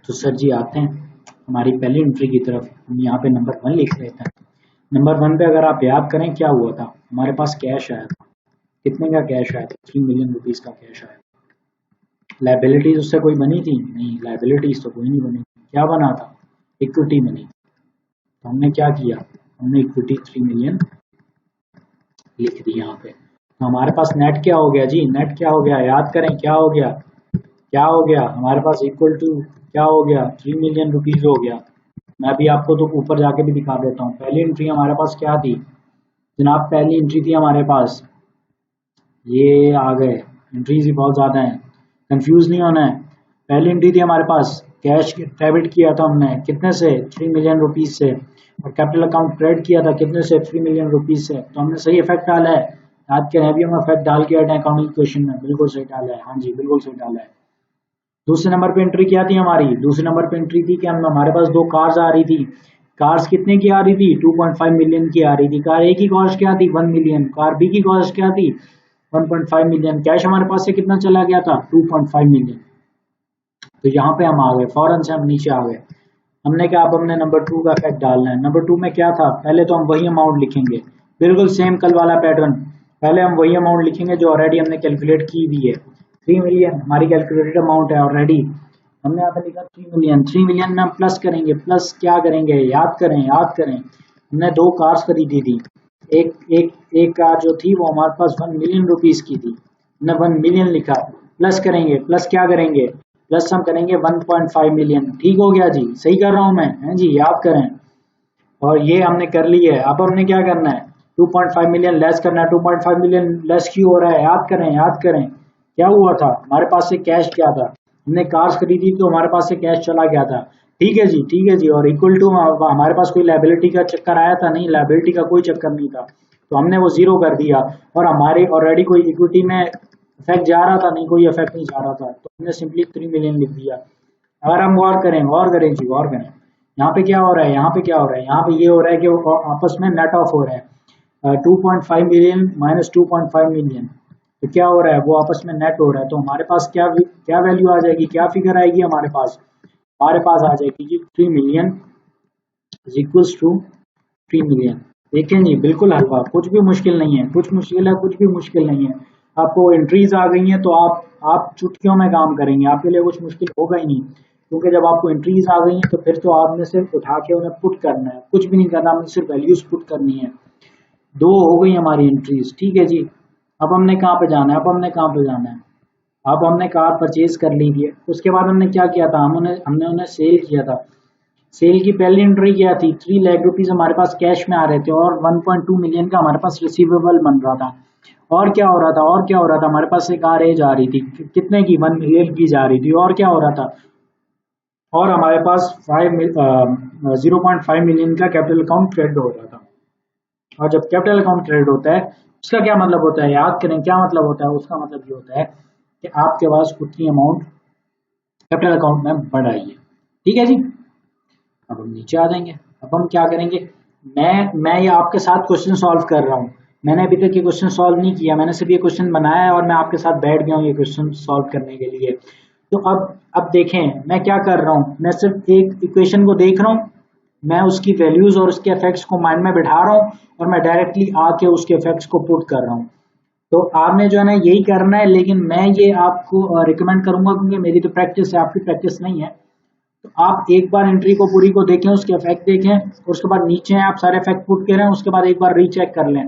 तो सर जी आते हैं हमारी पहली एंट्री की तरफ। हम यहाँ पे नंबर 1 लिख लेते हैं। नंबर 1 पे अगर आप याद करें क्या हुआ था, हमारे पास कैश आया था। कितने का कैश आया था? 3 मिलियन रुपीज का कैश आया। लाइबिलिटीज उससे कोई बनी थी? नहीं, लाइबिलिटीज तो कोई नहीं बनी। क्या बना था? इक्विटी बनी। तो हमने क्या किया, हमने इक्विटी 3 मिलियन लिख दी यहाँ पे। तो हमारे पास नेट क्या हो गया जी, नेट क्या हो गया, याद करें क्या हो गया, क्या हो गया हमारे पास, इक्वल टू क्या हो गया, 3 मिलियन रुपीज हो गया। मैं भी आपको तो ऊपर जाके भी दिखा देता हूँ। पहली एंट्री हमारे पास क्या थी जनाब, पहली एंट्री थी हमारे पास, ये आ गए, एंट्रीज ही बहुत ज्यादा है, कंफ्यूज नहीं होना है। पहली एंट्री थी हमारे पास, कैश डेबिट किया था हमने कितने से, 3 मिलियन रुपीज से, और कैपिटल अकाउंट क्रेडिट किया था कितने से, 3 मिलियन रुपीज से। तो हमने सही इफेक्ट डाला है, याद करें, अभी हम इफेक्ट डाल के हटे अकाउंटिंग क्वेश्चन में, बिल्कुल सही डाला है। हाँ जी, बिल्कुल सही डाला है। दूसरे नंबर पे एंट्री क्या थी हमारी, दूसरे नंबर पे एंट्री थी कि हम, हमारे पास 2 कार्स आ रही थी। कार्स कितने की आ रही थी, 2.5 मिलियन की आ रही थी। कार ए की कॉस्ट क्या थी, 1 मिलियन। कार बी की कॉस्ट क्या थी, 1.5 मिलियन। कैश हमारे पास से कितना चला गया था, 2.5 मिलियन। तो यहाँ पे हम आ गए, फौरन से हम नीचे आ गए। हमने क्या, अब हमने नंबर 2 का फैक्ट डालना है। नंबर 2 में क्या था, पहले तो हम वही अमाउंट लिखेंगे, बिल्कुल सेम कल वाला पैटर्न। पहले हम वही अमाउंट लिखेंगे जो ऑलरेडी हमने कैलकुलेट की हुई है। 3 मिलियन हमारी कैलकुलेटेड अमाउंट है ऑलरेडी। हमने यहाँ पे लिखा 3 मिलियन। 3 मिलियन में हम प्लस करेंगे। प्लस क्या करेंगे, याद करें याद करें। हमने 2 कार्स खरीदी थी। एक एक एक कार जो थी वो हमारे पास 1 मिलियन रुपीज की थी। हमने 1 मिलियन लिखा। प्लस करेंगे, प्लस क्या करेंगे, प्लस हम करेंगे 1.5 मिलियन। ठीक हो गया जी, सही कर रहा हूं मैं, है जी, याद करें। और ये हमने कर ली है। अब हमने क्या करना है, 2.5 मिलियन लेस करना है। 2.5 मिलियन लेस क्यों हो रहा है, याद करें याद करें। क्या हुआ था, हमारे पास से कैश क्या था, हमने कार्स खरीदी तो हमारे पास से कैश चला गया था। ठीक है जी, ठीक है जी। और इक्वल टू हमारे पास कोई लाइबिलिटी का चक्कर आया था? नहीं, लाइबिलिटी का कोई चक्कर नहीं था, तो हमने वो जीरो कर दिया। और हमारे ऑलरेडी कोई इक्विटी में इफेक्ट जा रहा था? नहीं, कोई इफेक्ट नहीं जा रहा था, तो हमने सिंपली 3 मिलियन लिख दिया। अगर हम गौर करें, गौर करें जी, गौर करें, यहाँ पे क्या हो रहा है, यहाँ पे क्या हो रहा है, यहाँ पे ये हो रहा है कि वो आपस में नेट ऑफ हो रहा है। 2.5 मिलियन माइनस 2.5 मिलियन, तो क्या हो रहा है, वो आपस में नेट हो रहा है। तो हमारे पास क्या क्या वैल्यू आ जाएगी, क्या फिगर आएगी हमारे पास, हमारे पास आ जाएगी जी 3 million is equals to 3 million. देखें जी, बिल्कुल हलवा, कुछ भी मुश्किल नहीं है, कुछ मुश्किल है, कुछ भी मुश्किल नहीं है। आपको एंट्रीज आ गई हैं तो आप चुटकियों में काम करेंगे, आपके लिए कुछ मुश्किल होगा ही नहीं, क्योंकि जब आपको एंट्रीज आ गई हैं तो फिर तो आपने सिर्फ उठा के उन्हें पुट करना है, कुछ भी नहीं करना, आपने सिर्फ वैल्यूज पुट करनी है। 2 हो गई हमारी एंट्रीज। ठीक है जी। अब हमने कहाँ पे जाना है, अब हमने कहाँ पे जाना है, अब हमने कार परचेज कर ली है। उसके बाद हमने क्या किया था, हमने उन्हें सेल किया था। सेल की पहली एंट्री क्या थी, 3 लाख रुपीज हमारे पास कैश में आ रहे थे, और 1.2 मिलियन का हमारे पास रिसीवेबल बन रहा था। और क्या हो रहा था, और क्या हो रहा था, हमारे पास एक कार जा रही थी, कितने की, 1 मिलियन की जा रही थी। और क्या हो रहा था, और हमारे पास 0.5 मिलियन का कैपिटल अकाउंट क्रेडिट हो रहा था। और जब कैपिटल अकाउंट क्रेडिट होता है, उसका क्या मतलब होता है, याद करें क्या मतलब होता है, उसका मतलब ये होता है कि आपके पास उतनी अमाउंट कैपिटल अकाउंट में बढ़ आई है। ठीक है जी। अब हम नीचे आ जाएंगे। अब हम क्या करेंगे, मैं ये आपके साथ क्वेश्चन सॉल्व कर रहा हूँ, मैंने अभी तक ये क्वेश्चन सॉल्व नहीं किया, मैंने सिर्फ ये क्वेश्चन बनाया है और मैं आपके साथ बैठ गया हूँ ये क्वेश्चन सॉल्व करने के लिए। तो अब देखें मैं क्या कर रहा हूँ, मैं सिर्फ एक इक्वेशन को देख रहा हूँ, मैं उसकी वैल्यूज और उसके इफेक्ट्स को माइंड में बिठा रहा हूँ और मैं डायरेक्टली आके उसके इफेक्ट्स को पुट कर रहा हूँ। तो आपने जो है ना यही करना है, लेकिन मैं ये आपको रिकमेंड करूंगा क्योंकि मेरी तो प्रैक्टिस है, आपकी प्रैक्टिस नहीं है। तो आप एक बार एंट्री को पूरी को देखें, उसके इफेक्ट देखें और उसके बाद नीचे आप सारे इफेक्ट पुट करें, उसके बाद एक बार रीचेक कर लें।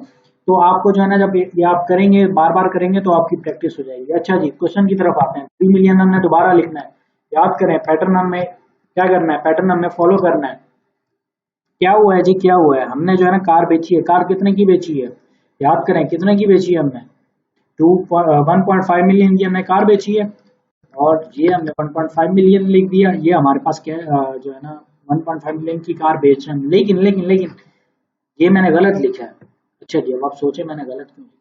तो आपको जो है ना जब ये आप करेंगे, बार बार करेंगे तो आपकी प्रैक्टिस हो जाएगी। अच्छा जी, क्वेश्चन की तरफ आते हैं। 3 मिलियन हमने दोबारा लिखना है, याद करें पैटर्न हमें क्या करना है, पैटर्न हमें फॉलो करना है। क्या हुआ है जी, क्या हुआ है, हमने जो है ना कार बेची है। कार कितने की बेची है, याद करें कितने की बेची है हमने, 1.5 मिलियन की हमने कार बेची है और ये हमने 1.5 मिलियन लिख दिया। ये हमारे पास क्या जो है ना 1.5 मिलियन की कार बेच रहे हैं, लेकिन लेकिन लेकिन ये मैंने गलत लिखा है। अच्छा जी, अब आप सोचे मैंने गलत क्यों लिखा?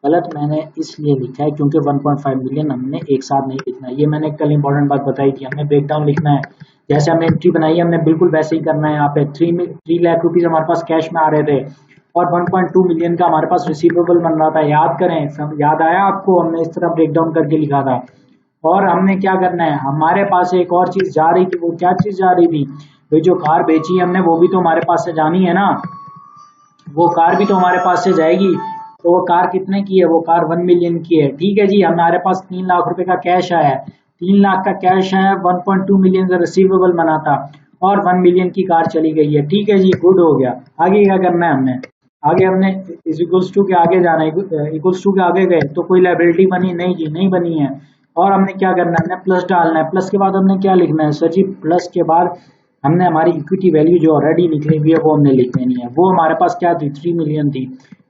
गलत मैंने इसलिए लिखा है क्योंकि 1.5 मिलियन हमने एक साथ नहीं लिखना है। ये मैंने कल इंपॉर्टेंट बात बताई थी, हमने ब्रेकडाउन लिखना है। जैसे हमने एंट्री बनाई है हमने बिल्कुल वैसे ही करना है। यहाँ पे 3 लाख रुपीज हमारे पास कैश में आ रहे थे और 1.2 मिलियन का हमारे पास रिसीवेबल बन रहा था। याद करें, सब याद आया आपको, हमने इस तरह ब्रेकडाउन करके लिखा था। और हमने क्या करना है, हमारे पास एक और चीज जा रही थी, वो क्या चीज जा रही थी भाई, जो कार बेची हमने वो भी तो हमारे पास से जानी है ना, वो कार भी तो हमारे पास से जाएगी। तो वो कार कितने की है, वो कार 1 मिलियन की है। ठीक है जी, हमारे पास 3 लाख रुपए का कैश आया है, 3 लाख का कैश है, 1.2 मिलियन का रिसीवेबल बना था और 1 मिलियन की कार चली गई है। ठीक है जी, गुड हो गया। आगे क्या करना है हमने, आगे हमने इज इक्वल्स टू के आगे जाना है। इक्वल्स टू के आगे गए तो कोई लाइबिलिटी बनी नहीं जी, नहीं बनी है। और हमने क्या करना है, हमने प्लस डालना है। प्लस के बाद हमने क्या लिखना है सर जी, प्लस के बाद हमने हमारी इक्विटी वैल्यू जो ऑलरेडी निकली हुई है वो हमने लिख देनी है। वो हमारे पास क्या थी, 3 मिलियन थी।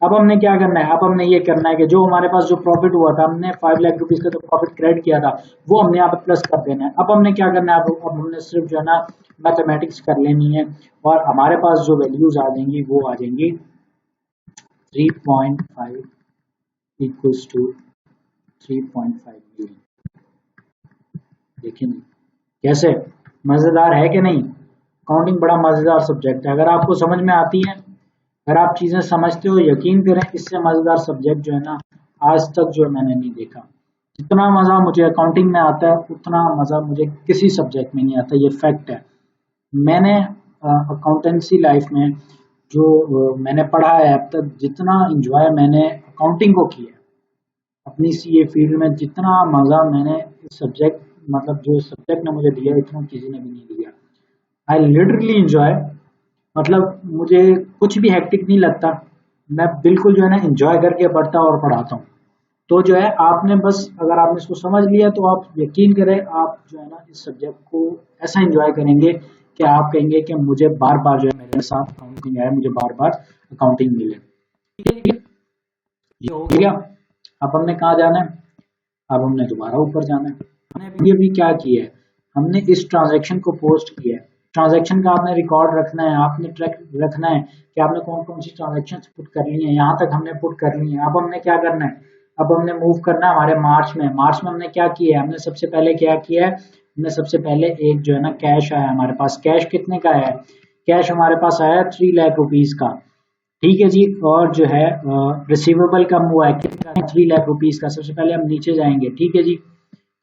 अब हमने क्या करना है, अब हमने ये करना है कि जो हमारे पास जो प्रॉफिट हुआ था, हमने 5 लाख रुपीज का जो प्रॉफिट क्रेडिट किया था वो हमने यहाँ पे प्लस कर देना है। अब हमने क्या करना है, अब हमने सिर्फ जो है ना मैथमेटिक्स कर लेनी है और हमारे पास जो वैल्यूज आ जाएंगी वो आ जाएंगी 3.5 इक्वल्स टू 3.5 मिलियन। देखिए कैसे, मजेदार है कि नहीं। काउंटिंग बड़ा मजेदार सब्जेक्ट है, अगर आपको समझ में आती है, अगर आप चीजें समझते हो, यकीन करें इससे मजेदार सब्जेक्ट जो है ना आज तक जो है मैंने नहीं देखा। जितना मजा मुझे अकाउंटिंग में आता है उतना मजा मुझे किसी सब्जेक्ट में नहीं आता, ये फैक्ट है। मैंने अकाउंटेंसी लाइफ में जो मैंने पढ़ा है अब तक, जितना इंजॉय मैंने अकाउंटिंग को किया अपनी सीए फील्ड में, जितना मजा मैंने इस सब्जेक्ट मतलब जो सब्जेक्ट ने मुझे दिया इतना किसी ने भी नहीं दिया। आई लिटरली इंजॉय, मतलब मुझे कुछ भी हेक्टिक नहीं लगता, मैं बिल्कुल जो है ना एंजॉय करके पढ़ता और पढ़ाता हूँ। तो जो है आपने बस अगर आपने इसको समझ लिया तो आप यकीन करें आप जो है ना इस सब्जेक्ट को ऐसा एंजॉय करेंगे कि आप कहेंगे कि मुझे बार बार जो है मेरे साथ अकाउंटिंग है, मुझे बार बार अकाउंटिंग मिले। ठीक है, ये हो गया। अब हमने कहाँ जाना है, अब हमने दोबारा ऊपर जाना है। हमने अभी क्या किया है, हमने इस ट्रांजैक्शन को पोस्ट किया है। ट्रांजैक्शन का आपने रिकॉर्ड रखना है, आपने ट्रैक रखना है कि आपने कौन कौन सी ट्रांजैक्शन पुट कर ली है। यहाँ तक हमने पुट कर ली है। अब हमने क्या करना है, अब हमने मूव करना है हमारे मार्च में। मार्च में हमने क्या किया है, हमने सबसे पहले क्या किया है, हमने सबसे पहले एक जो है ना कैश आया हमारे पास। कैश कितने का है, कैश हमारे पास आया 3 लाख रुपीज का। ठीक है जी, और जो है रिसीवेबल कम हुआ है कितना, 3 लाख रुपीज का। सबसे पहले हम नीचे जाएंगे। ठीक है जी,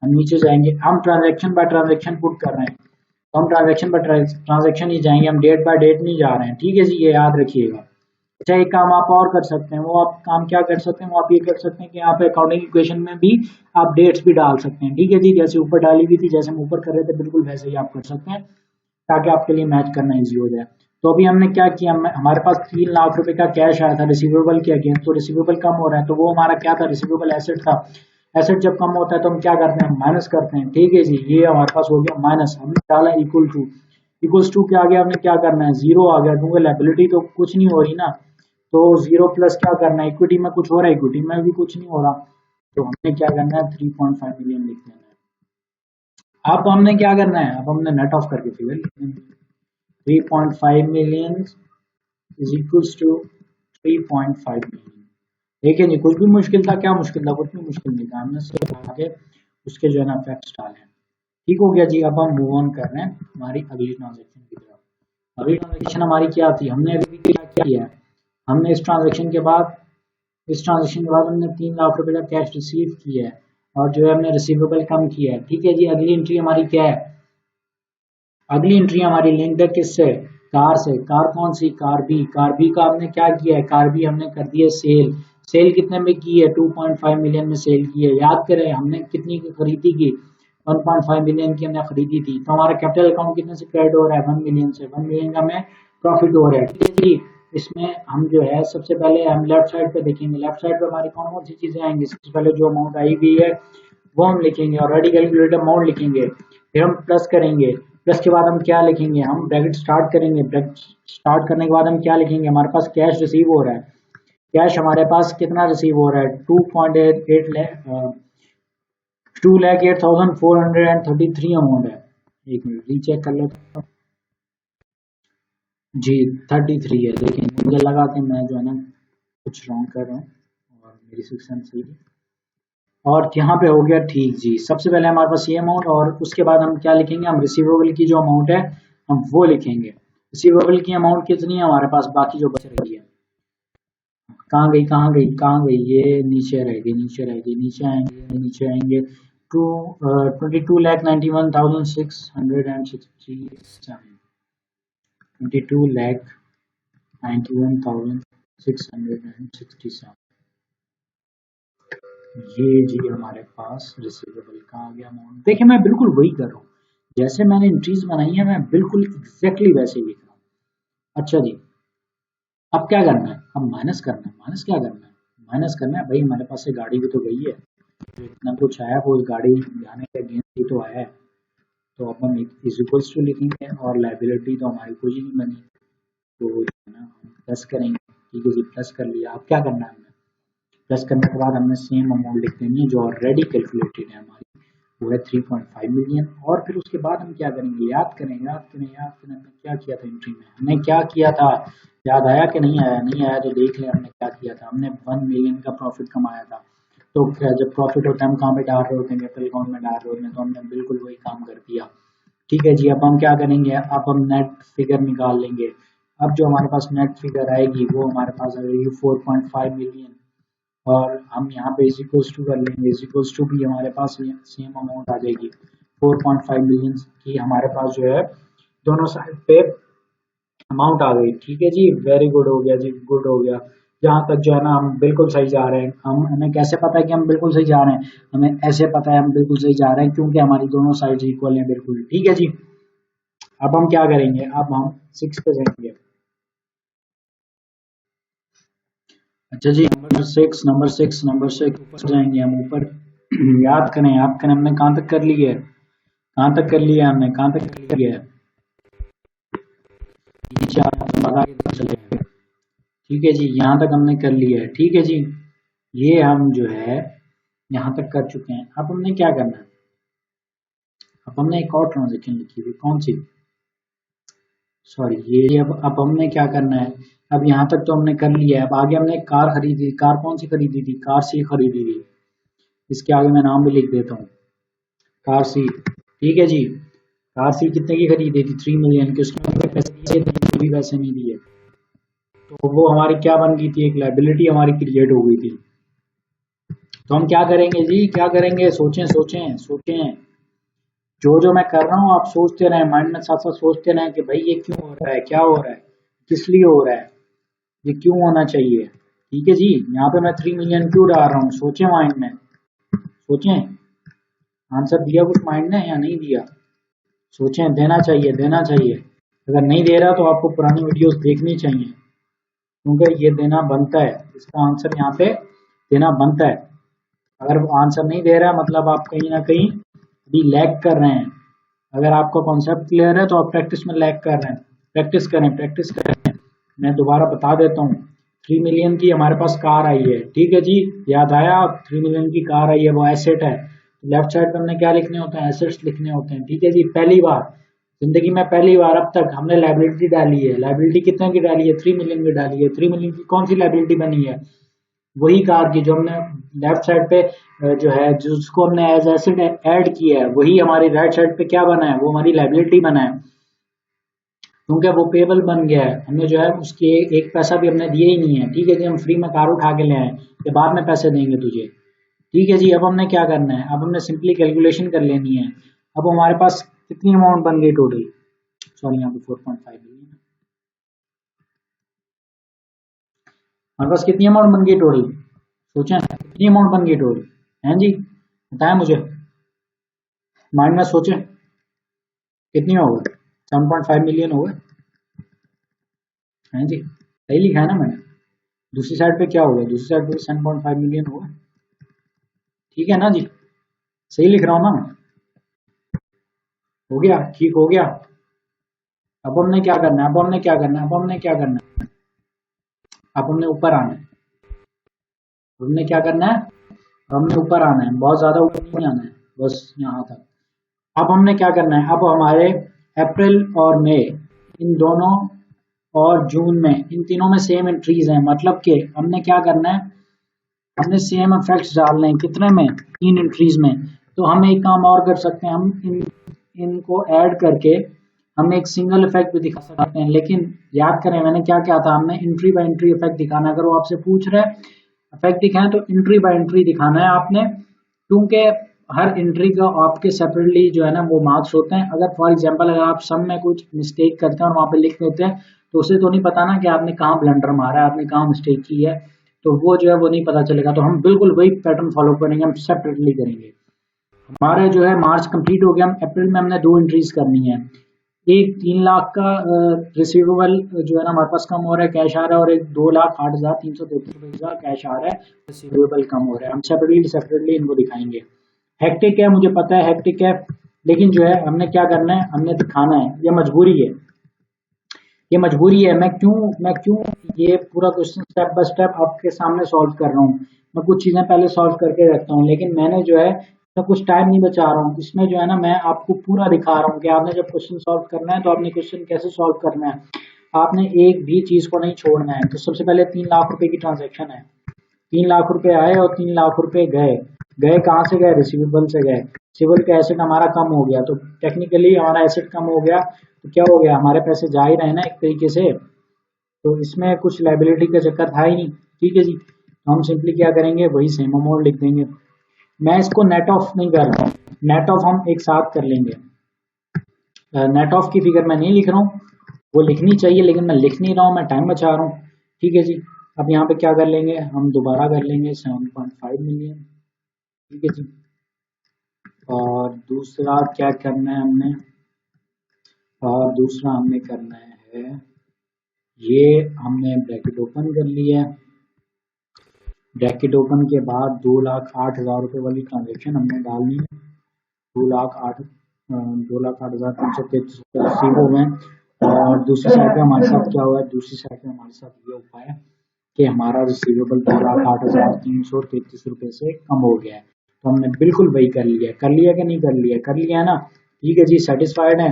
हम नीचे जाएंगे, हम ट्रांजैक्शन बाय ट्रांजैक्शन पुट कर रहे हैं, तो हम ट्रांजैक्शन बाय ट्रांजैक्शन ही जाएंगे, हम डेट बाय डेट नहीं जा रहे हैं। ठीक है जी, ये याद रखिएगा। अच्छा, एक काम आप और कर सकते हैं, वो आप काम क्या कर सकते हैं, वो आप ये कर सकते हैं कि यहाँ पे अकाउंटिंग इक्वेशन में भी आप डेट्स भी डाल सकते हैं। ठीक है जी, जैसे ऊपर डाली हुई थी, जैसे हम ऊपर कर रहे थे बिल्कुल वैसे ही आप कर सकते हैं ताकि आपके लिए मैच करना इजी हो जाए। तो अभी हमने क्या किया, हमारे पास 3 लाख रुपए का कैश आया था रिसीवेबल के अगेंस्ट, तो रिसीवेबल कम हो रहा है, तो वो हमारा क्या था, रिसीवेबल एसेट था। एसेट जब कम होता है तो हम क्या करते हैं, माइनस करते हैं। ठीक है जी, ये हमारे पास हो गया माइनस, हमने डाला इक्वल टू। इक्वल्स टू के आगे हमने क्या करना है, जीरो आ गया क्योंकि लायबिलिटी तो कुछ नहीं हो रही ना, तो जीरो प्लस क्या करना है, इक्विटी में कुछ हो रहा है, इक्विटी में भी कुछ नहीं हो रहा, तो हमने क्या करना है 3.5 मिलियन लिख देना है। अब हमने क्या करना है, अब हमने नेट ऑफ करके फिगर लिख देना है। 3.5 million is equals to 3.5 million। देखिए जी, कुछ भी मुश्किल था, क्या मुश्किल था, कुछ भी मुश्किल नहीं था, हमने सिर्फ आगे उसके जो है ना फैक्ट्स डाले हैं। ठीक हो गया जी, अब हम मूव ऑन कर रहे हैं हमारी अगली ट्रांजेक्शन की तरफ। अगली ट्रांजेक्शन हमारी क्या थी, हमने अभी क्या किया है, हमने इस ट्रांजेक्शन के बाद इस ट्रांजेक्शन के बाद हमने 3 लाख रुपए का कैश रिसीव किया है और जो है हमने रिसीवेबल कम किया है। ठीक है जी, अगली एंट्री हमारी क्या है? अगली एंट्री हमारी लिंक्ड है किससे? कार से। कार कौन सी? Car B. कार बी का हमने क्या किया है? कार बी हमने कर दिया सेल। सेल कितने में की है? 2.5 मिलियन में सेल की है। याद करें हमने कितनी की खरीदी की? 1.5 मिलियन की हमने खरीदी थी। तो हमारा कैपिटल अकाउंट कितने से क्रेडिट हो रहा है? 1 मिलियन से। 1 मिलियन का हमें प्रॉफिट हो रहा है। ठीक है जी, इसमें हम जो है सबसे पहले हम लेफ्ट साइड पे देखेंगे। लेफ्ट साइड पे हमारी कौन कौन सी चीजें आएंगी? सबसे पहले जो अमाउंट आई हुई है वो हम लिखेंगे, ऑलरेडी कैलकुलेटेड अमाउंट लिखेंगे। फिर हम प्लस करेंगे। प्लस के बाद हम क्या लिखेंगे? हम ब्रैकेट स्टार्ट करेंगे। ब्रैकेट स्टार्ट करने के बाद हम क्या लिखेंगे? हमारे पास कैश रिसीव हो रहा है। कैश हमारे पास कितना रिसीव हो रहा है? 2.8 लाख 2,08,433 अमाउंट है। एक मिनट रीचेक कर लेते हैं। जी 33 है। लेकिन मुझे लगा कि मैं जो है ना कुछ रॉन्ग कर रहा हूँ और मेरी सिस्टम सही है और यहाँ पे हो गया ठीक जी। सबसे पहले हमारे पास ये अमाउंट और उसके बाद हम क्या लिखेंगे? हम रिसीवेबल की जो अमाउंट है हम वो लिखेंगे। रिसीवेबल की अमाउंट कितनी है हमारे पास? बाकी जो बच रही है कहाँ गई कहाँ गई कहाँ गई? ये नीचे रह गई नीचे रह गई। नीचे आएंगे 22,91,667 22,91,667 ये जी हमारे पास रिसीवेबल का आ गया अमाउंट। देखिए मैं बिल्कुल वही कर रहा हूँ, जैसे मैंने एंट्रीज बनाई है मैं बिल्कुल एग्जैक्टली वैसे ही लिख रहा हूँ। अच्छा जी, अब क्या करना है? अब माइनस करना है। माइनस क्या करना है? माइनस करना है भाई, हमारे पास से गाड़ी भी तो गई है, तो इतना कुछ आया वो गाड़ी जाने के अगेंस्ट ही तो आया है। तो अब हम इज इक्वल्स टू लिखेंगे और लाइबिलिटी तो हमारी कुछ ही नहीं बनी, तो हम प्लस करेंगे। ठीक है जी, प्लस कर लिया। अब क्या करना है हमें? प्लस करने के बाद हमने सेम अमाउंट लिख देनी है जो ऑलरेडी कैलकुलेटेड है हमारी, वो है 3.5 मिलियन। और फिर उसके बाद हम क्या करेंगे? याद करें हमने क्या किया था एंट्री में? हमने क्या किया था? याद आया कि नहीं आया? नहीं आया तो देख लें हमने क्या किया था। हमने 1 मिलियन का प्रॉफिट कमाया था। तो क्या जब प्रॉफिट होता है हम कहाँ पे डाल रहे होते हैं? कैपिटल अकाउंट में डाल रहे होते हैं। तो हमने बिल्कुल वही काम कर दिया। ठीक है जी, अब हम क्या करेंगे? अब हम नेट फिगर निकाल लेंगे। अब जो हमारे पास नेट फिगर आएगी वो हमारे पास आएगी 4.5 मिलियन और हम यहाँ पे इज इक्वल्स टू कर लेंगे। इज इक्वल्स टू भी हमारे पास सेम अमाउंट आ जाएगी 4.5 मिलियन की हमारे पास जो है दोनों साइड पे अमाउंट आ गई। ठीक है जी, वेरी गुड हो गया जी, गुड हो गया। यहाँ तक जो है ना हम बिल्कुल सही जा रहे हैं। हम हमें कैसे पता है कि हम बिल्कुल सही जा रहे हैं? हमें ऐसे पता है हम बिल्कुल सही जा रहे हैं क्योंकि हमारी दोनों साइड इक्वल हैं बिल्कुल। ठीक है जी, अब हम क्या करेंगे? अब हम 6 पे जाएंगे। अच्छा जी, नंबर सिक्स ऊपर जाएंगे हम ऊपर। याद करें हमने कहाँ तक कर ली है? कहाँ तक कर लिया हमने? कहाँ तक कर लिया है? नीचे आगे चले गए। ठीक है जी, यहाँ तक हमने कर लिया है। ठीक है जी, ये हम जो है यहाँ तक कर चुके हैं। अब हमने क्या करना है? अब हमने एक और ट्रांजेक्शन लिखी हुई, कौन सी? सॉरी ये अब हमने क्या करना है? अब यहाँ तक तो हमने कर लिया है। अब आगे हमने एक कार खरीदी। कार कौन सी खरीदी थी? कार सी खरीदी थी। इसके आगे मैं नाम भी लिख देता हूँ, कार सी। ठीक है जी, कार सी कितने की खरीदी थी? 3 मिलियन की। उसमें पैसे दिए थे? भी पैसे नहीं दिए, तो वो हमारी क्या बन गई थी? एक लाइबिलिटी हमारी क्रिएट हो गई थी। तो हम क्या करेंगे जी? क्या करेंगे? सोचें सोचें सोचें। जो जो मैं कर रहा हूँ आप सोचते रहें, माइंड में साथ साथ सोचते रहें कि भाई ये क्यों हो रहा है, क्या हो रहा है, किस लिए हो रहा है, ये क्यों होना चाहिए। ठीक है जी, यहाँ पे मैं 3 मिलियन क्यों डाल रहा हूँ? सोचें माइंड में, सोचें। आंसर दिया कुछ माइंड ने या नहीं दिया? सोचें, देना चाहिए देना चाहिए। अगर नहीं दे रहा तो आपको पुरानी वीडियोस देखनी चाहिए क्योंकि ये देना बनता है। इसका आंसर यहाँ पे देना बनता है। अगर वो आंसर नहीं दे रहा है मतलब आप कहीं ना कहीं अभी लैग कर रहे हैं। अगर आपका कॉन्सेप्ट क्लियर है तो आप प्रैक्टिस में लैग कर रहे हैं। प्रैक्टिस करें। मैं दोबारा बता देता हूँ, 3 मिलियन की हमारे पास कार आई है। ठीक है जी, याद आया? 3 मिलियन की कार आई है, वो एसेट है। लेफ्ट साइड पे हमने क्या लिखने होते हैं? एसेट्स लिखने होते हैं। ठीक है जी, पहली बार जिंदगी में, पहली बार अब तक हमने लाइबिलिटी डाली है। लाइबिलिटी कितने की डाली है? 3 मिलियन की डाली है। 3 मिलियन की कौन सी लाइबिलिटी बनी है? वही कार की जो हमने लेफ्ट साइड पे जो है जिसको हमने एज एसेट ऐड किया है, वही हमारी राइट साइड पे क्या बना है? वो हमारी लाइबिलिटी बना है। क्योंकि वो पेबल बन गया है, हमने जो है उसके एक पैसा भी हमने दिए ही नहीं है। ठीक है जी, हम फ्री में कार उठा के ले आए, ये बाद में पैसे देंगे तुझे। ठीक है जी, अब हमने क्या करना है, अब हमने सिंपली कैलकुलेशन कर लेनी है। अब हमारे पास कितनी अमाउंट बन गई टोटल, सॉरी यहाँ पे 4.5 मिलियन, हमारे पास कितनी अमाउंट बन गई टोटल, सोचें कितनी अमाउंट बन गई टोटल, हैं जी बताएं मुझे, माइंड में सोचें कितनी हो गई, 7.5 मिलियन हो गए, हैं जी सही लिखा है ना मैंने। दूसरी साइड पे क्या हो गया, दूसरी साइड पे 7.5 मिलियन हो गए, ठीक है ना जी, सही लिख रहा हूँ ना मैं, हो गया, ठीक हो गया। अब हमने क्या करना है, अब हमने क्या करना है, अब हमने क्या करना है, अब हमने ऊपर आना है, हमने क्या करना है, हमने ऊपर आना है, बहुत ज्यादा ऊपर नहीं आना है, बस यहाँ तक। अब हमने क्या करना है, अब हमारे अप्रैल और मई इन दोनों और जून में इन तीनों में सेम एंट्रीज हैं, मतलब कि हमने क्या करना है, हमने सेम इफेक्ट्स डालने हैं, कितने में, तीन एंट्रीज में। तो हम एक काम और कर सकते हैं, हम इनको ऐड करके हम एक सिंगल इफेक्ट भी दिखा सकते हैं। लेकिन याद करें मैंने क्या क्या था, हमने एंट्री बाय एंट्री इफेक्ट दिखाना है। अगर वो आपसे पूछ रहे हैं इफेक्ट दिखाएं तो एंट्री बाय एंट्री दिखाना है आपने, क्योंकि हर एंट्री का आपके सेपरेटली जो है ना वो मार्क्स होते हैं। अगर फॉर एग्जांपल अगर आप सम में कुछ मिस्टेक करते हैं और वहां पे लिख देते हैं तो उसे तो नहीं पता ना कि आपने कहाँ ब्लंडर मारा है, आपने कहाँ मिस्टेक की है, तो वो जो है वो नहीं पता चलेगा। तो हम बिल्कुल वही पैटर्न फॉलो करेंगे, हम सेपरेटली करेंगे। हमारे जो है मार्च कंप्लीट हो गया, हम अप्रैल में हमने दो एंट्रीज करनी है, एक 3 लाख का रिसीवेबल जो है ना हमारे पास कम हो रहा है, कैश आ रहा है, और एक 2,08,333 रुपए का कैश आ रहा है, रिसीवेबल कम हो रहा है। हम सेपरेटली सेपरेटली इनको दिखाएंगे। हेक्टिक है, मुझे पता है हेक्टिक है, लेकिन जो है हमने क्या करना है, हमने दिखाना है, ये मजबूरी है, ये मजबूरी है। मैं क्यों ये पूरा क्वेश्चन स्टेप बाय स्टेप आपके सामने सॉल्व कर रहा हूँ। मैं कुछ चीजें पहले सॉल्व करके रखता हूँ, लेकिन मैंने जो है मैं कुछ टाइम नहीं बचा रहा हूँ इसमें, जो है ना मैं आपको पूरा दिखा रहा हूँ कि आपने जब क्वेश्चन सॉल्व करना है तो आपने क्वेश्चन कैसे सॉल्व करना है, आपने एक भी चीज को नहीं छोड़ना है। तो सबसे पहले 3 लाख रुपए की ट्रांजेक्शन है, 3 लाख रुपए आए और 3 लाख रुपए गए, गए कहाँ से गए, रिसीवेबल से गए। रिसीवेबल का एसेट हमारा कम हो गया, तो टेक्निकली हमारा एसेट कम हो गया, तो क्या हो गया, हमारे पैसे जा ही रहे ना एक तरीके से, तो इसमें कुछ लाइबिलिटी का चक्कर था ही नहीं। ठीक है जी, तो हम सिंपली क्या करेंगे, वही सेम अमाउंट लिख देंगे। मैं इसको नेट ऑफ नहीं कर रहा हूँ, नेट ऑफ हम एक साथ कर लेंगे। नेट ऑफ की फिगर मैं नहीं लिख रहा हूँ, वो लिखनी चाहिए लेकिन मैं लिख नहीं रहा हूँ, मैं टाइम बचा रहा हूँ। ठीक है जी, अब यहाँ पे क्या कर लेंगे, हम दोबारा कर लेंगे 7.5 मिलियन। ठीक है जी, और दूसरा क्या करना है हमने, और दूसरा हमने करना है, ये हमने ब्रैकेट ओपन कर लिया है, ब्रैकेट ओपन के बाद 2,08,000 रुपये वाली ट्रांजेक्शन हमने डालनी है, 2,08,333 रुपये रिसीव हो गए। और दूसरी साइड पे हमारे साथ क्या हुआ है, दूसरी साइड पे हमारे साथ ये हुआ है कि हमारा रिसीवेबल 2,08,333 रुपये से कम हो गया है। तो हमने बिल्कुल वही कर लिया, कर लिया कि नहीं कर लिया, कर लिया है ना। ठीक है जी, सेटिस्फाइड है,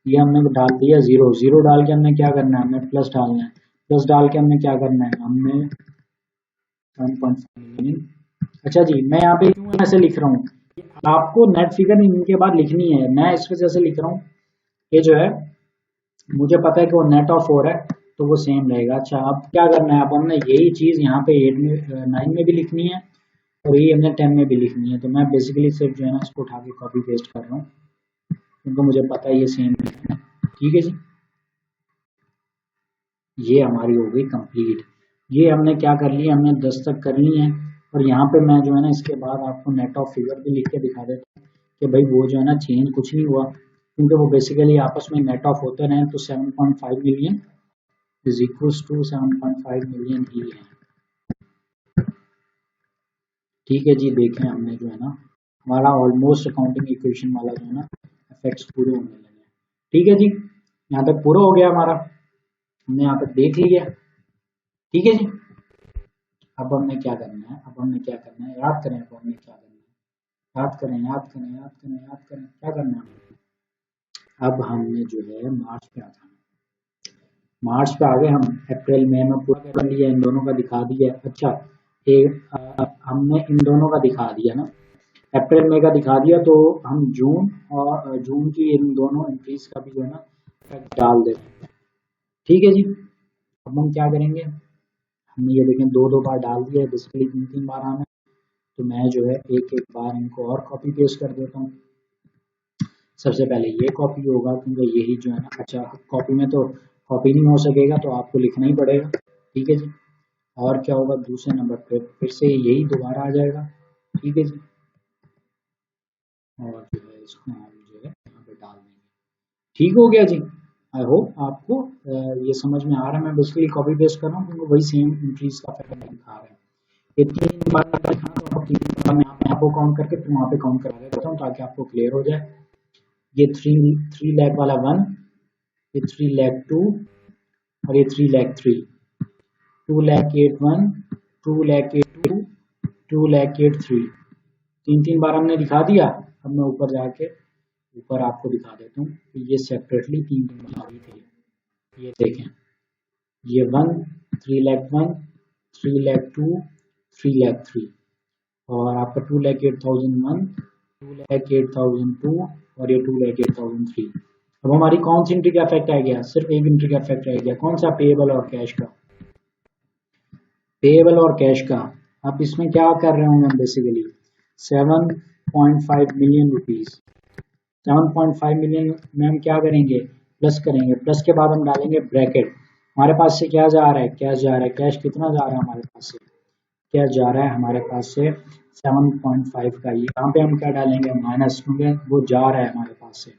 ये हमने डाल दिया जीरो, जीरो डाल के हमने क्या करना है, हमें प्लस डालना है, प्लस डाल के हमने क्या करना है, हमने 1.5 मिलियन। अच्छा जी, मैं यहाँ पे क्यों ऐसे लिख रहा हूँ, आपको नेट फिगर इनके बाद लिखनी है, मैं इस वजह से लिख रहा हूँ, ये जो है मुझे पता है कि वो नेट ऑफ हो रहा है तो वो सेम रहेगा। अच्छा, अब क्या करना है, अब हमने यही चीज यहाँ पे 8 में 9 में भी लिखनी है और यही हमने 10 में भी लिखनी है। तो मैं बेसिकली सिर्फ जो है ना इसको उठा के कॉपी पेस्ट कर रहा हूँ, क्योंकि मुझे पता है ये सेम है। ठीक है जी, ये हमारी हो गई कंप्लीट। ये हमने क्या कर लिया, हमने 10 तक कर ली है। और यहाँ पे मैं जो है ना इसके बाद आपको नेट ऑफ फिगर भी लिख के दिखा देता हूँ कि भाई वो जो है ना चेंज कुछ नहीं हुआ, क्योंकि वो बेसिकली आपस में नेट ऑफ होते रहे। तो 7.5 million is equal to 7.5 million ही है। ठीक है जी, देखें हमने जो है ना हमारा ऑलमोस्ट अकाउंटिंग इक्वेशन वाला जो है ना इफेक्ट्स पूरे होने लगे हैं। ठीक है जी, यहाँ तक पूरा हो गया हमारा, हमने यहाँ तक देख लिया। ठीक है जी, अब हमने क्या करना है, अब हमने क्या करना है, याद करें, अब हमने क्या करना है, याद करें, याद करें, याद करें, याद करें, क्या करना है। अब हमने जो है मार्च पे आ जाना, मार्च पे आ गए हम, अप्रैल मई में पूरा कर लिया, इन दोनों का दिखा दिया। अच्छा, हमने इन दोनों का दिखा दिया ना, अप्रैल मई का दिखा दिया, तो हम जून और जून की इन दोनों एंट्रीज का भी जो है ना डाल देते हैं। ठीक है जी। अब हम क्या करेंगे, हमने ये देखें दो बार डाल दिया है, बेसिकली 3 बार आना है, तो मैं जो है एक बार इनको और कॉपी पेस्ट कर देता हूँ। सबसे पहले ये कॉपी होगा क्योंकि यही जो है ना, अच्छा कॉपी में तो कॉपी नहीं हो सकेगा तो आपको लिखना ही पड़ेगा। ठीक है जी। और क्या होगा, दूसरे नंबर पे फिर से यही दोबारा आ जाएगा। ठीक है जी। और जो है इसको हम जो है यहाँ पे डाल देंगे। ठीक हो गया जी। आई होप आपको ये समझ में आ रहा है। मैं बेसिकली कॉपी पेस्ट कर रहा हूँ क्योंकि वही सेम इंक्रीज का फैक्टर दिखा रहा है। ये 3 बार दिखाना, तो आप 3 बार में यहाँ पे काउंट करके फिर वहाँ पे काउंट करा देता हूँ ताकि आपको क्लियर हो जाए। ये 3 लाख वाला 1, ये 3 लाख 2 और ये 3 लाख 3, 2 लाख 8 1, 2 लाख 8 2, 2 लाख 8 3। 3 बार हमने दिखा दिया। अब मैं ऊपर जाके ऊपर आपको दिखा देता हूँ कि ये सेपरेटली 3 थे। ये देखें, ये 3 लाख 1, 3 लाख 2, 3 लाख 3 और आपका 2 लाख 8,001, 2 लाख 8,002 और ये 2 लाख 8,003। अब हमारी कौन सी एंट्री का इफेक्ट आ गया, सिर्फ एक एंट्री का इफेक्ट रह गया, कौन सा, पेएबल और कैश का। पेएबल और कैश का। अब इसमें क्या कर रहे होंगे हम, बेसिकली 7.5 मिलियन रुपीज। 7.5 मिलियन में हम क्या करेंगे, प्लस करेंगे, प्लस के बाद हम डालेंगे ब्रैकेट। हमारे पास से क्या जा रहा है, कैश जा रहा है, कैश कितना जा रहा है हमारे पास से, क्या जा रहा है हमारे पास से 7.5 का। ये यहाँ पे हम क्या डालेंगे, माइनस, क्योंकि वो जा रहा है हमारे पास से,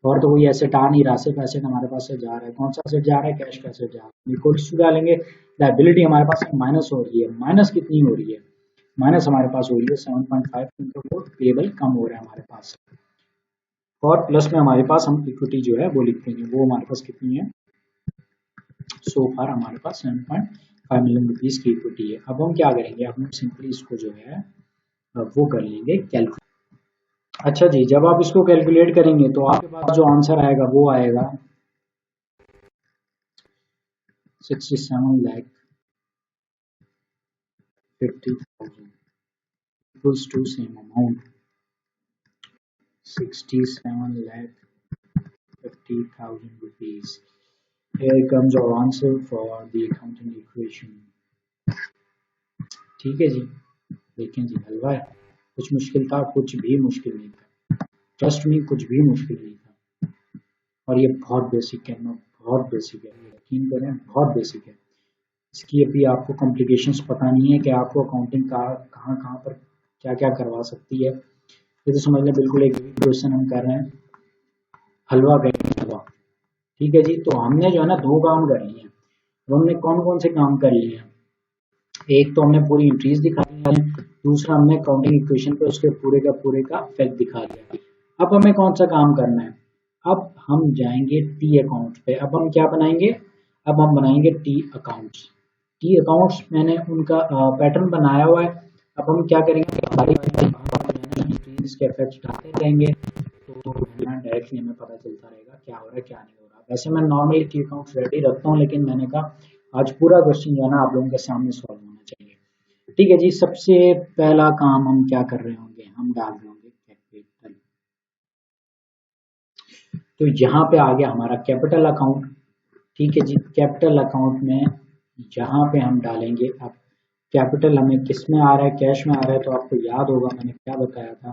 और तो कोई एसेट आ नहीं रहा, सिर्फ एसेट हमारे पास से जा रहा है। कौन सा एसेट जा रहा है, कैश का एसेट जा रहा है। इक्वल टू डालेंगे, लायबिलिटी हमारे पास माइनस हो रही है, माइनस कितनी हो रही है, माइनस हमारे पास हो रही है 7.5, क्योंकि वो पेएबल कम हो रहा है हमारे पास। और प्लस में हमारे पास हम इक्विटी जो है वो लिख देंगे, वो हमारे पास कितनी है, सो फार हमारे पास 7.5 मिलियन रुपीज की इक्विटी है। अब हम क्या करेंगे, अब हम सिंपली इसको जो है वो कर लेंगे कैलकुलेट। अच्छा जी, जब आप इसको कैलकुलेट करेंगे तो आपके पास जो आंसर आएगा वो आएगा 67,50,000 equals to same amount 67,50,000 rupees. Here comes our answer for the accounting equation. ठीक है जी, देखें जी, हलवा है, कुछ मुश्किल था, कुछ भी मुश्किल नहीं था, ट्रस्ट में कुछ भी मुश्किल नहीं था। और ये बहुत बेसिक है, बहुत बेसिक है, यकीन करें बहुत बेसिक है। इसकी अभी आपको कॉम्प्लिकेशंस पता नहीं है कि आपको अकाउंटिंग कहाँ कहाँ पर क्या क्या करवा सकती है। ये तो समझ लें बिल्कुल एक क्वेश्चन हम कर रहे हैं, हलवा करेंगे हलवा। ठीक है जी। तो हमने जो है ना 2 काम कर लिए हैं। तो हमने कौन कौन से काम कर लिए हैं, एक तो हमने पूरी एंट्रीज दिखा दी है, दूसरा हमने काउंटिंग इक्वेशन पे उसके पूरे का इफेक्ट दिखा दिया। अब हमें कौन सा काम करना है, अब हम जाएंगे टी अकाउंट पे। अब हम क्या बनाएंगे, अब हम बनाएंगे टी अकाउंट्स। टी अकाउंट्स मैंने उनका पैटर्न बनाया हुआ है। अब हम क्या करेंगे, हमारी एंट्रीज के इफेक्ट डालते रहेंगे, तो डायरेक्टली हमें पता चलता रहेगा क्या हो रहा है क्या नहीं हो रहा। वैसे मैं नॉर्मली टी अकाउंट्स रेडी रखता हूँ, लेकिन मैंने कहा आज पूरा क्वेश्चन जो है ना आप लोगों के सामने सॉल्व होना चाहिए। ठीक है जी। सबसे पहला काम हम क्या कर रहे होंगे, हम डाल रहे होंगे कैपिटल। तो यहाँ पे आ गया हमारा कैपिटल अकाउंट। ठीक है जी। कैपिटल अकाउंट में यहाँ पे हम डालेंगे, अब कैपिटल हमें किस में आ रहा है, कैश में आ रहा है। तो आपको याद होगा मैंने क्या बताया था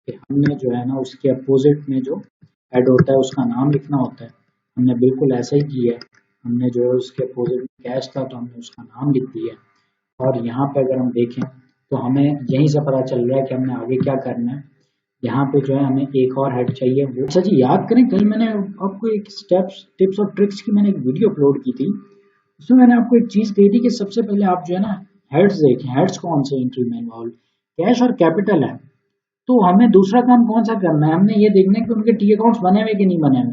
कि हमने जो है ना उसके अपोजिट में जो ऐड होता है उसका नाम लिखना होता है। हमने बिल्कुल ऐसा ही किया है, हमने जो है उसके अपोजिट में कैश था तो हमने उसका नाम लिख दिया। और यहाँ पे अगर हम देखें तो हमें यहीं से पता चल रहा है कि हमने आगे क्या करना है। यहाँ पे जो है हमें एक और हेड चाहिए वो। अच्छा जी, याद करें कल मैंने आपको एक स्टेप्स टिप्स और ट्रिक्स की मैंने एक वीडियो अपलोड की थी, उसमें मैंने आपको एक चीज कही थी कि सबसे पहले आप जो है ना हेड्स देखें, हेड्स कौन से एंट्री में इन्वॉल्व, कैश और कैपिटल है। तो हमें दूसरा काम कौन सा करना है, हमने ये देखना है कि उनके टी अकाउंट्स बने हुए कि नहीं बने हुए।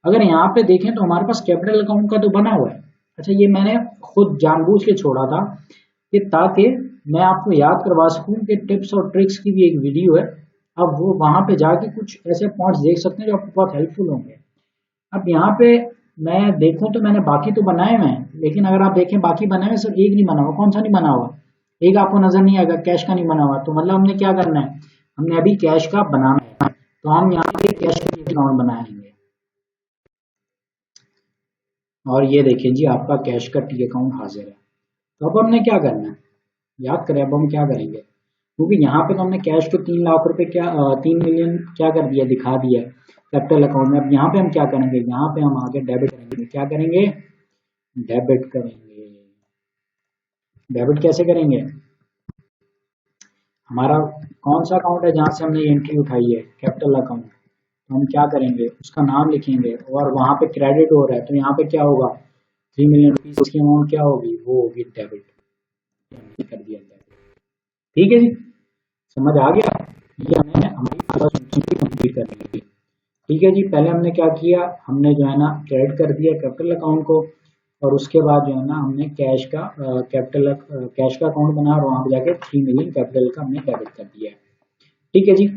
अगर यहाँ पे देखें तो हमारे पास कैपिटल अकाउंट का तो बना हुआ है। अच्छा, ये मैंने खुद जानबूझ के छोड़ा था कि ताकि मैं आपको याद करवा सकूं कि टिप्स और ट्रिक्स की भी एक वीडियो है। अब वो वहां पे जाके कुछ ऐसे पॉइंट्स देख सकते हैं जो आपको बहुत हेल्पफुल होंगे। अब यहाँ पे मैं देखूं तो मैंने बाकी तो बनाए हुए हैं, लेकिन अगर आप देखें बाकी बनाए हुए सिर्फ एक नहीं बना हुआ। कौन सा नहीं बना हुआ, एक आपको नजर नहीं आएगा, कैश का नहीं बना हुआ। तो मतलब हमने क्या करना है, हमने अभी कैश का बनाना है, तो हम यहाँ पे कैश का अकाउंट बनाएंगे। और ये देखिए जी आपका कैश का टी अकाउंट हाजिर है। तो अब हमने क्या करना है, याद करें अब हम क्या करेंगे, क्योंकि यहाँ पे तो हमने कैश को 3 लाख रुपए क्या 3 मिलियन क्या कर दिया, दिखा दिया कैपिटल अकाउंट में। अब यहाँ पे हम क्या करेंगे, यहाँ पे हम आगे डेबिट करेंगे। क्या करेंगे, डेबिट करेंगे। डेबिट कैसे करेंगे, हमारा कौन सा अकाउंट है जहां से हमने एंट्री उठाई है, कैपिटल अकाउंट। तो हम क्या करेंगे, उसका नाम लिखेंगे और वहां पे क्रेडिट हो रहा है तो यहाँ पे क्या होगा, 3 मिलियन रुपीज की अमाउंट क्या होगी, वो होगी डेबिट। कर दिया डेबिट। ठीक है जी, समझ आ गया। ये हमें हमारी फर्स्ट एंट्री कंप्लीट करनी है। ठीक है जी, पहले हमने क्या किया, हमने जो है ना क्रेडिट कर दिया कैपिटल अकाउंट को, और उसके बाद जो है ना हमने कैश का अकाउंट बनाया और वहां पे जाके 3 मिलियन कैपिटल का हमने डेबिट कर दिया है। ठीक है जी,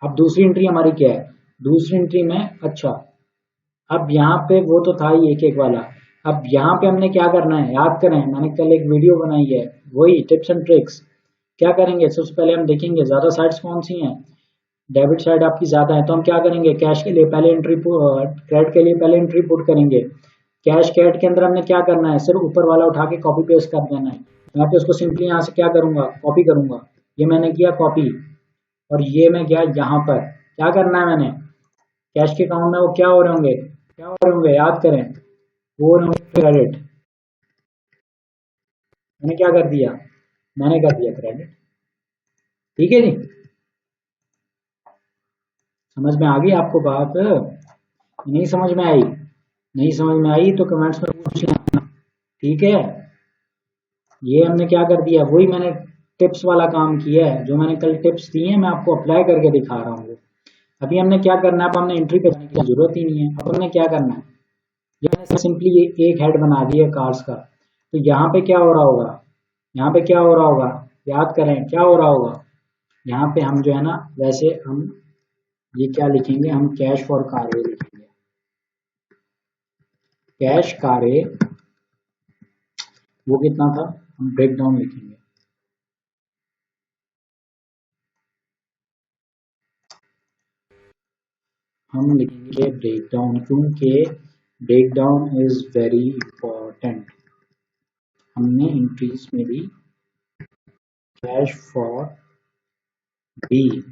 अब दूसरी एंट्री हमारी क्या है, दूसरी एंट्री में अच्छा, अब यहाँ पे वो तो था ही एक एक वाला, अब यहाँ पे हमने क्या करना है, याद करें मैंने कल एक वीडियो बनाई है, वही टिप्स एंड ट्रिक्स। क्या करेंगे, सबसे पहले हम देखेंगे ज्यादा साइड्स कौन सी हैं, डेबिट साइड आपकी ज्यादा है, तो हम क्या करेंगे, कैश के लिए पहले एंट्री, क्रेडिट के लिए पहले एंट्री पुट करेंगे। कैश क्रेडिट के अंदर हमने क्या करना है, सिर्फ ऊपर वाला उठा के कॉपी पेस्ट कर देना है। यहाँ पे उसको सिंपली यहाँ से क्या करूंगा, कॉपी करूंगा। ये मैंने किया कॉपी, और ये मैं गया यहाँ पर, क्या करना है मैंने, कैश के अकाउंट में वो क्या हो रहे होंगे, क्या हो रहे होंगे, याद करें, वो हो रहे होंगे क्रेडिट। मैंने क्या कर दिया, मैंने कर दिया क्रेडिट। ठीक है जी, समझ में आ गई आपको बात, नहीं समझ में आई, नहीं समझ में आई तो कमेंट्स में पूछ लेना। ठीक है, ये हमने क्या कर दिया, वही मैंने टिप्स वाला काम किया है, जो मैंने कल टिप्स दी हैं मैं आपको अप्लाई करके दिखा रहा हूँ। अभी हमने क्या करना है, अब हमने एंट्री पे जाने की जरूरत ही नहीं है। अब हमने क्या करना है, ये मैंने सिंपली एक हेड बना दिया कार्स का, तो यहाँ पे क्या हो रहा होगा, यहाँ पे क्या हो रहा होगा, याद करें क्या हो रहा होगा, यहाँ पे हम जो है ना, वैसे हम ये क्या लिखेंगे, हम कैश फॉर कार्य लिखेंगे, कैश कार्य, वो कितना था, हम ब्रेक डाउन लिखेंगे। हम लिखेंगे ब्रेक डाउन, क्योंकि break down is very important. हमने इंक्रीज में भी कैश फॉर बी,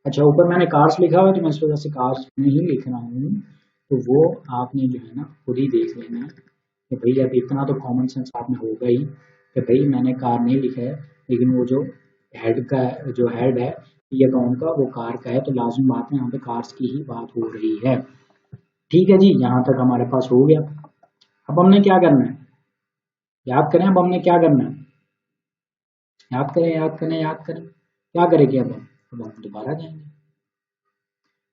अच्छा ऊपर मैंने कार्स लिखा हुआ है तो मैं इस वजह से कार्स नहीं लिख रहा हूँ, तो वो आपने जो है ना खुद ही देख लेना है कि भाई अब इतना तो कॉमन सेंस आप में होगा ही कि भाई मैंने कार नहीं लिखा है, लेकिन वो जो हेड का, जो हेड है ये अकाउंट का, वो कार का है, तो लाजमी बात है यहाँ पे कार्स की ही बात हो रही है। ठीक है जी, यहाँ तक हमारे पास हो गया। अब हमने क्या करना है, याद करें, अब हमने क्या करना है, याद करें याद करें याद करें, क्या करेंगे अब हम दोबारा जाएंगे,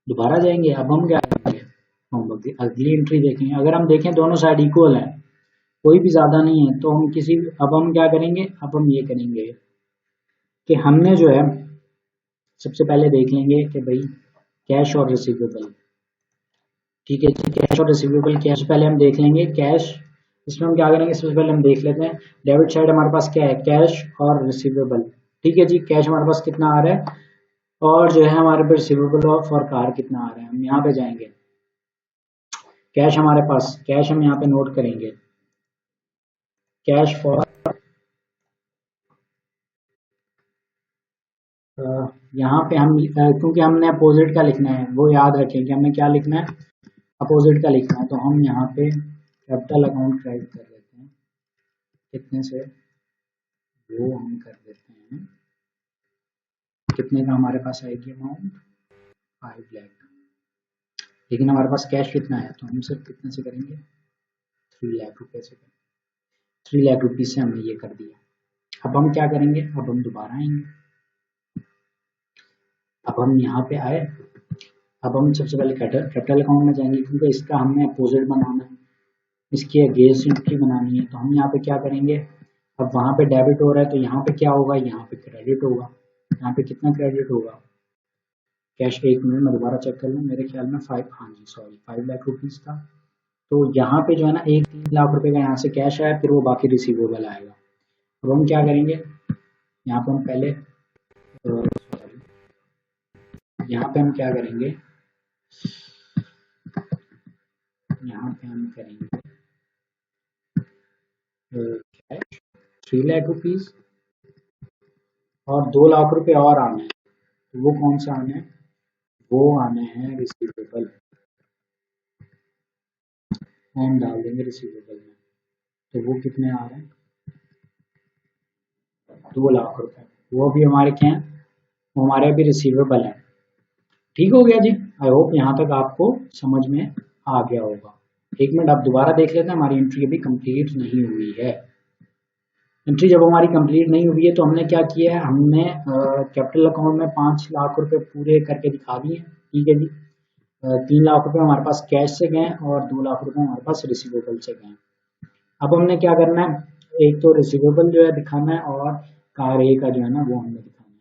दोबारा जाएंगे। अब हम क्या करेंगे, हम अगली एंट्री देखेंगे। अगर हम देखें दोनों साइड इक्वल है, कोई भी ज्यादा नहीं है, तो हम किसी, अब हम क्या करेंगे, अब हम ये करेंगे कि हमने जो है सबसे पहले देख लेंगे कि भाई कैश और रिसीवेबल। ठीक है जी, कैश और रिसीवेबल, कैश पहले हम देख लेंगे, कैश इसमें हम क्या करेंगे, सबसे पहले हम देख लेते हैं डेबिट साइड हमारे पास क्या है, कैश और रिसीवेबल। ठीक है जी, कैश हमारे पास कितना आ रहा है, और जो है हमारे पास रिसीवेबल और फॉर कार कितना आ रहा है। हम यहाँ पे जाएंगे, कैश हमारे पास, कैश हम यहाँ पे नोट करेंगे, कैश फॉर, यहाँ पे हम क्योंकि हमने अपोजिट का लिखना है, वो याद रखें कि हमने क्या लिखना है, अपोजिट का लिखना है, तो हम यहाँ पे कैपिटल अकाउंट क्रेडिट कर देते हैं, कितने से, वो हम कर देते हैं, कितने का हमारे पास आएगी अमाउंट, 5 लाख। लेकिन हमारे पास कैश कितना है, तो हम सिर्फ कितने से करेंगे, 3 लाख रुपए से करेंगे, 3 लाख रुपीज से हमने ये कर दिया। अब हम क्या करेंगे, अब हम दोबारा आएंगे, अब हम यहाँ पे आए, अब हम सबसे पहले कैपिटल अकाउंट में जाएंगे, क्योंकि इसका हमने अपोजिट बनाना है, इसकी अगेंस्ट एंट्री बनानी है, तो हम यहाँ पे क्या करेंगे, अब वहां पे डेबिट हो रहा है तो यहाँ पे क्या होगा, यहाँ पे क्रेडिट होगा। यहाँ पे कितना क्रेडिट होगा, कैश, एक मिनट में दोबारा चेक कर लूँ, मेरे ख्याल में 5, हाँ जी सॉरी 5 लाख रुपीज था। तो यहाँ पे जो है ना 3 लाख रुपए का यहाँ से कैश आया, फिर वो बाकी रिसीवेबल आएगा। अब हम क्या करेंगे, यहाँ पे हम पहले, यहाँ पे हम क्या करेंगे, यहाँ पे हम करेंगे कैश 3 लाख रुपीज और 2 लाख रुपए और आने हैं। तो वो कौन सा आने हैं? वो आने हैं रिसीवेबल। हम डाल देंगे रिसीवेबल में। तो वो कितने आ रहे हैं? 2 लाख रुपए। वो भी हमारे क्या हैं? वो हमारे अभी रिसीवेबल है। ठीक हो गया जी। आई होप यहाँ तक आपको समझ में आ गया होगा। एक मिनट आप दोबारा देख लेते हैं, हमारी एंट्री अभी कंप्लीट नहीं हुई है। एंट्री जब हमारी कंप्लीट नहीं हुई है तो हमने क्या किया है, हमने कैपिटल अकाउंट में 5 लाख रुपए पूरे करके दिखा दिए। ठीक है जी। 3 लाख रुपए हमारे पास कैश से गए और 2 लाख रुपए हमारे पास रिसीवेबल से गए। अब हमने क्या करना है, एक तो रिसीवेबल जो है दिखाना है और कार ए का जो है ना वो हमने दिखाना है।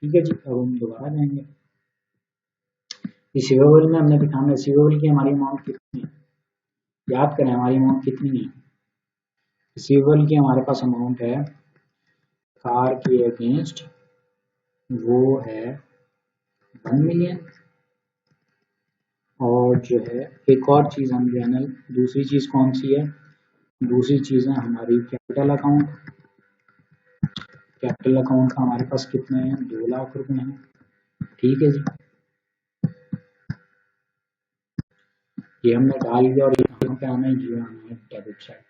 ठीक है जी। अब हम दोबारा जाएंगे, रिसीवेबल में हमने दिखाना है रिसीवेबल की हमारी अमाउंट कितनी है, याद करें हमारी अमाउंट कितनी है। रिसीवेबल की हमारे पास अमाउंट है कार के अगेंस्ट, वो है 1 मिलियन। और जो है एक और चीज हम जो है ना, दूसरी चीज कौन सी है, दूसरी चीज है हमारी कैपिटल अकाउंट। कैपिटल अकाउंट का हमारे पास कितने हैं, 2 लाख रुपए हैं। ठीक है जी। ये हमने डाल दिया और यहाँ पे आना है, ये आना है डेबिट साइड,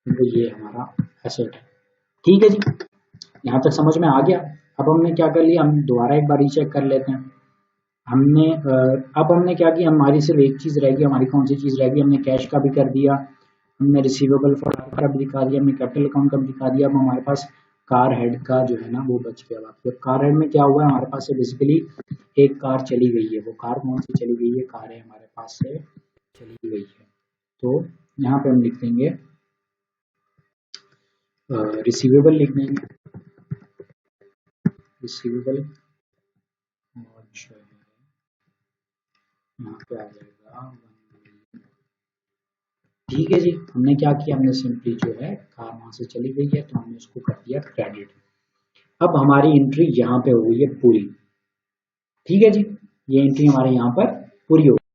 तो ये हमारा एसेट है। ठीक है जी। यहाँ तक समझ में आ गया। अब हमने क्या कर लिया, हम दोबारा एक बार चेक कर लेते हैं। हमने अब हमने क्या किया, हमारी सिर्फ एक चीज रहेगी, हमारी कौन सी चीज रहेगी, हमने कैश का भी कर दिया, हमने रिसीवेबल फॉर का भी दिखा दिया, हमने कैपिटल अकाउंट का भी दिखा दिया। अब हमारे पास कार हेड का जो है ना वो बच गया। बात तो कार हेड में क्या हुआ है, हमारे पास से बेसिकली एक कार चली गई है। वो कार कौन सी चली गई है, कार है हमारे पास से चली गई है। तो यहाँ पे हम लिख देंगे रिसीवेबल, लिख देंगे रिसीवेबल और जो है यहाँ पे आ जाएगा 1 मिलियन। ठीक है जी। हमने क्या किया, हमने सिंपली जो है कार वहां से चली गई है तो हमने उसको कर दिया क्रेडिट। अब हमारी एंट्री यहाँ पे हो गई है पूरी। ठीक है जी। ये एंट्री हमारे यहाँ पर पूरी हो गई।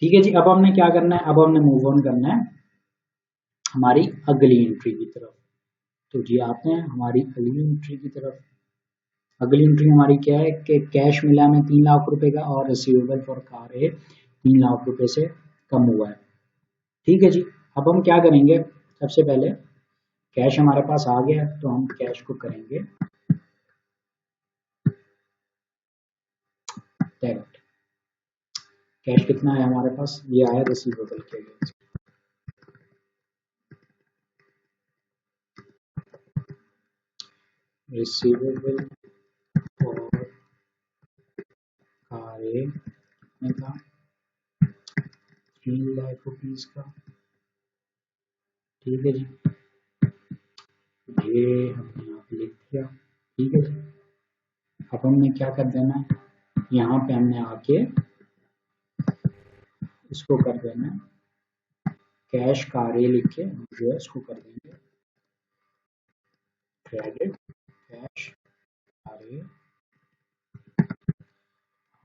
ठीक है जी। अब हमने क्या करना है, अब हमने मूव ऑन करना है हमारी अगली एंट्री की तरफ। तो जी आते हैं हमारी अगली एंट्री की तरफ। अगली एंट्री हमारी क्या है कि कैश मिला हमें 3 लाख रुपए का और रिसीवेबल फॉर कार है 3 लाख रुपए से कम हुआ है। ठीक है जी। अब हम क्या करेंगे, सबसे पहले कैश हमारे पास आ गया तो हम कैश को करेंगे डेबिट। कैश कितना है हमारे पास, ये आया रिसीवेबल के अगेंस्ट। रिसीवेबल और कार ए कितने का, 3 लाख रुपीज का। ठीक है जी। ये हमने यहाँ पे लिख दिया। ठीक है जी। अब हमने क्या कर देना है, यहाँ पे हमने आके इसको कर देना है कैश कार ए लिख के जो है इसको कर देंगे क्रेडिट कैश कार ए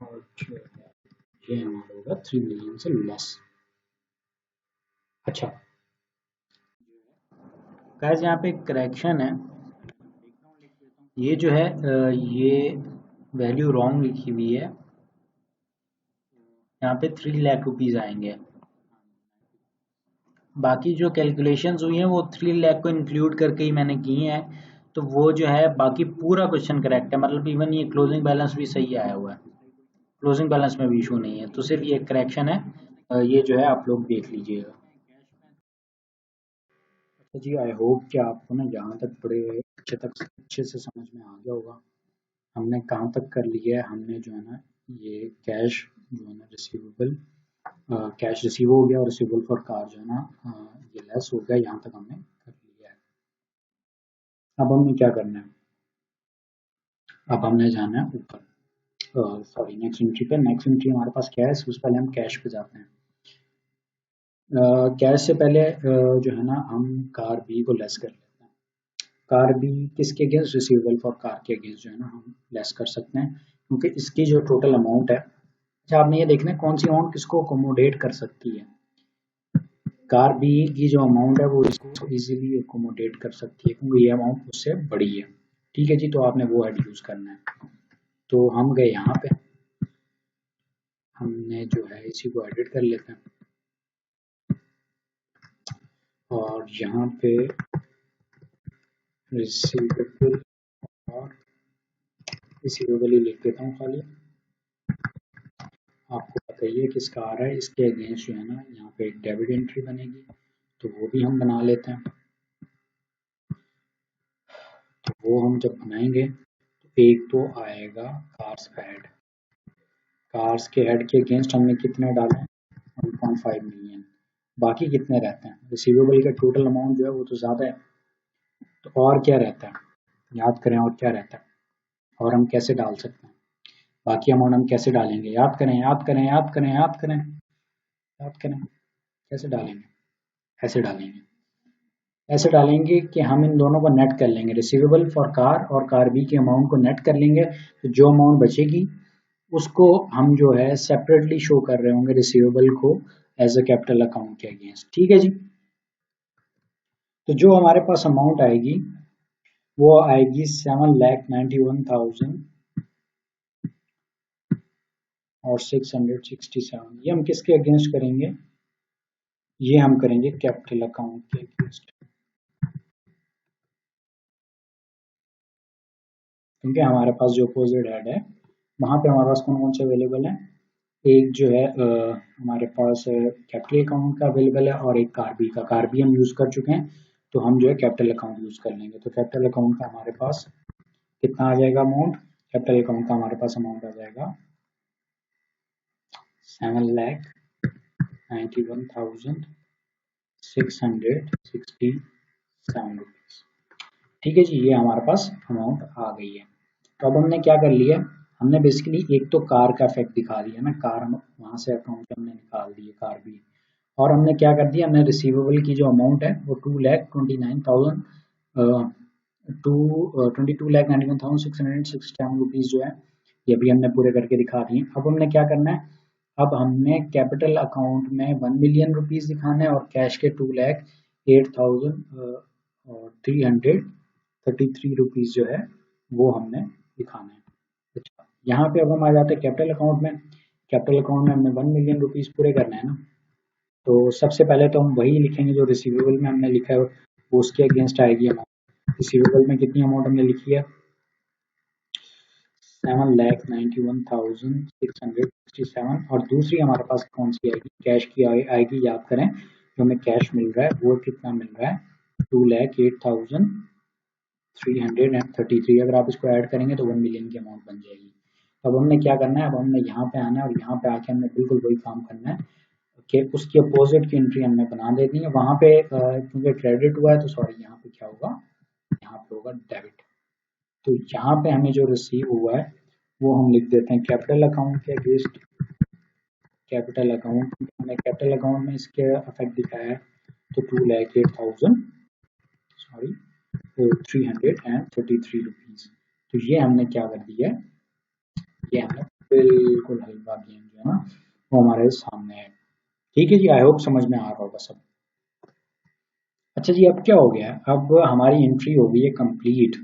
और जो है ये हमारा होगा 3 मिलियन से लेस। अच्छा गाइस यहाँ पे करेक्शन है, ये जो है ये वैल्यू रॉन्ग लिखी हुई है। यहाँ पे 3 लाख रुपीज आएंगे। बाकी जो कैलकुलेशंस हुई हैं वो 3 लाख को इंक्लूड करके ही मैंने की हैं। तो वो जो है बाकी पूरा क्वेश्चन करेक्ट है, मतलब इवन ये क्लोजिंग बैलेंस भी सही आया हुआ है, क्लोजिंग बैलेंस में भी इशू नहीं है। तो सिर्फ ये करेक्शन है, ये जो है आप लोग देख लीजिएगा। अच्छा जी। आई होप कि आपको ना यहाँ तक बड़े अच्छे से समझ में आ गया होगा हमने कहाँ तक कर लिया है। हमने जो है ना ये कैश जो है ना रिसीवेबल, कैश रिसीव हो गया और रिसीवेबल फॉर कार जो है ना ये लेस हो गया, यहाँ तक हमने कर लिया है। अब हमने क्या करना है, अब हमने जाना है ऊपर, सॉरी नेक्स्ट एंट्री पे। नेक्स्ट एंट्री हमारे पास क्या है, सबसे पहले हम कैश पे जाते हैं। कैश से पहले जो है ना हम कार बी को लेस कर लेते हैं। कार बी किसके अगेंस्ट, रिसीवेबल फॉर कार के अगेंस्ट जो है ना हम लेस कर सकते हैं, क्योंकि इसकी जो टोटल अमाउंट है अच्छा, आपने ये देखना है कौन सी अमाउंट किसको अकोमोडेट कर सकती है। कार बी की जो अमाउंट है वो इसको इजीली अकोमोडेट कर सकती है क्योंकि ये अमाउंट उससे बड़ी है। ठीक है जी, तो आपने वो हेड यूज करना है। तो हम गए यहाँ पे, हमने जो है इसी को एडिट कर लेते हैं और यहाँ पे रिसीवेबल और रिसीवेबल ही लिख देता हूँ खाली। आपको बताइए किसका आ रहा है, इसके अगेंस्ट जो है ना यहाँ पे एक डेबिट एंट्री बनेगी, तो वो भी हम बना लेते हैं। तो वो हम जब बनाएंगे तो एक तो आएगा कार्स का हेड। कार्स के हेड के अगेंस्ट हमने कितने डाले हैं, 1.5 मिलियन। बाकी कितने रहते हैं, रिसीवेबल का टोटल अमाउंट जो है वो तो ज़्यादा है, तो और क्या रहता है, याद करें और क्या रहता है, और हम कैसे डाल सकते हैं, बाकी अमाउंट हम कैसे डालेंगे, याद करें याद करें याद करें याद करें याद करें, कैसे डालेंगे, ऐसे डालेंगे, ऐसे डालेंगे कि हम इन दोनों को नेट कर लेंगे, रिसीवेबल फॉर कार और कार बी के अमाउंट को नेट कर लेंगे, तो जो अमाउंट बचेगी उसको हम जो है सेपरेटली शो कर रहे होंगे रिसीवेबल को एज अ कैपिटल अकाउंट के अगेंस्ट। ठीक है जी, तो जो हमारे पास अमाउंट आएगी वो आएगी 7,91,000 और 667। ये हम किसके अगेंस्ट करेंगे, ये हम करेंगे कैपिटल अकाउंट के अगेंस्ट, क्योंकि हमारे पास जो अपोजिट हेड है वहां पे हमारे पास कौन कौन से अवेलेबल है, एक जो है हमारे पास कैपिटल अकाउंट का अवेलेबल है और एक कार बी का। कार बी हम यूज कर चुके हैं तो हम जो है कैपिटल अकाउंट यूज कर लेंगे। तो कैपिटल अकाउंट का हमारे पास कितना आ जाएगा अमाउंट, कैपिटल अकाउंट का हमारे पास अमाउंट आ जाएगा 7,91,667 रुपीज। ठीक है जी, ये हमारे पास अमाउंट आ गई है। तो अब हमने क्या कर लिया, हमने बेसिकली एक तो कार का इफेक्ट दिखा दिया ना, कार हम वहां से अकाउंट से हमने निकाल दिए कार भी, और हमने क्या कर दिया, हमने रिसीवेबल की जो अमाउंट है वो 22,91,667 रुपीज जो है ये भी हमने पूरे करके दिखा दिए। अब हमने क्या करना है, अब हमने कैपिटल अकाउंट में 1 मिलियन रुपीज दिखाना है और कैश के 2,08,333 रुपीज जो है वो हमने दिखाना है। अच्छा, यहाँ पे अब हम आ जाते हैं कैपिटल अकाउंट में। कैपिटल अकाउंट में हमने 1 मिलियन रुपीज पूरे करना है ना, तो सबसे पहले तो हम वही लिखेंगे जो रिसीवेबल में हमने लिखा है वो उसके अगेंस्ट आएगी अमाउंट। रिसीवेबल में कितनी अमाउंट हमने लिखी है, 7,91,667, और दूसरी हमारे पास कौन सी आएगी, कैश की आएगी। याद करें जो हमें कैश मिल रहा है वो कितना मिल रहा है, 2,08,333। अगर आप इसको ऐड करेंगे तो 1 मिलियन की अमाउंट बन जाएगी। अब हमने क्या करना है, अब हमने यहाँ पे आना है और यहाँ पे आके हमने बिल्कुल वही काम करना है कि उसकी अपोजिट की एंट्री हमने बना देनी है। वहां पे क्योंकि क्रेडिट हुआ है तो सॉरी, यहाँ पे क्या होगा, यहाँ पे होगा डेबिट। तो यहाँ पे हमें जो रिसीव हुआ है वो हम लिख देते हैं कैपिटल अकाउंट के अगेंस्ट। कैपिटल अकाउंट, हमने कैपिटल अकाउंट में इसके अफेक्ट दिखाया है तो 2,08,000 सॉरी 333 रुपीज। तो ये हमने क्या कर दिया है, ये हमने बिल्कुल हलवा गेम जो है ना वो हमारे सामने है। ठीक है जी, आई होप समझ में आ रहा होगा सब। अच्छा जी, अब क्या हो गया, अब हमारी एंट्री हो गई है कंप्लीट,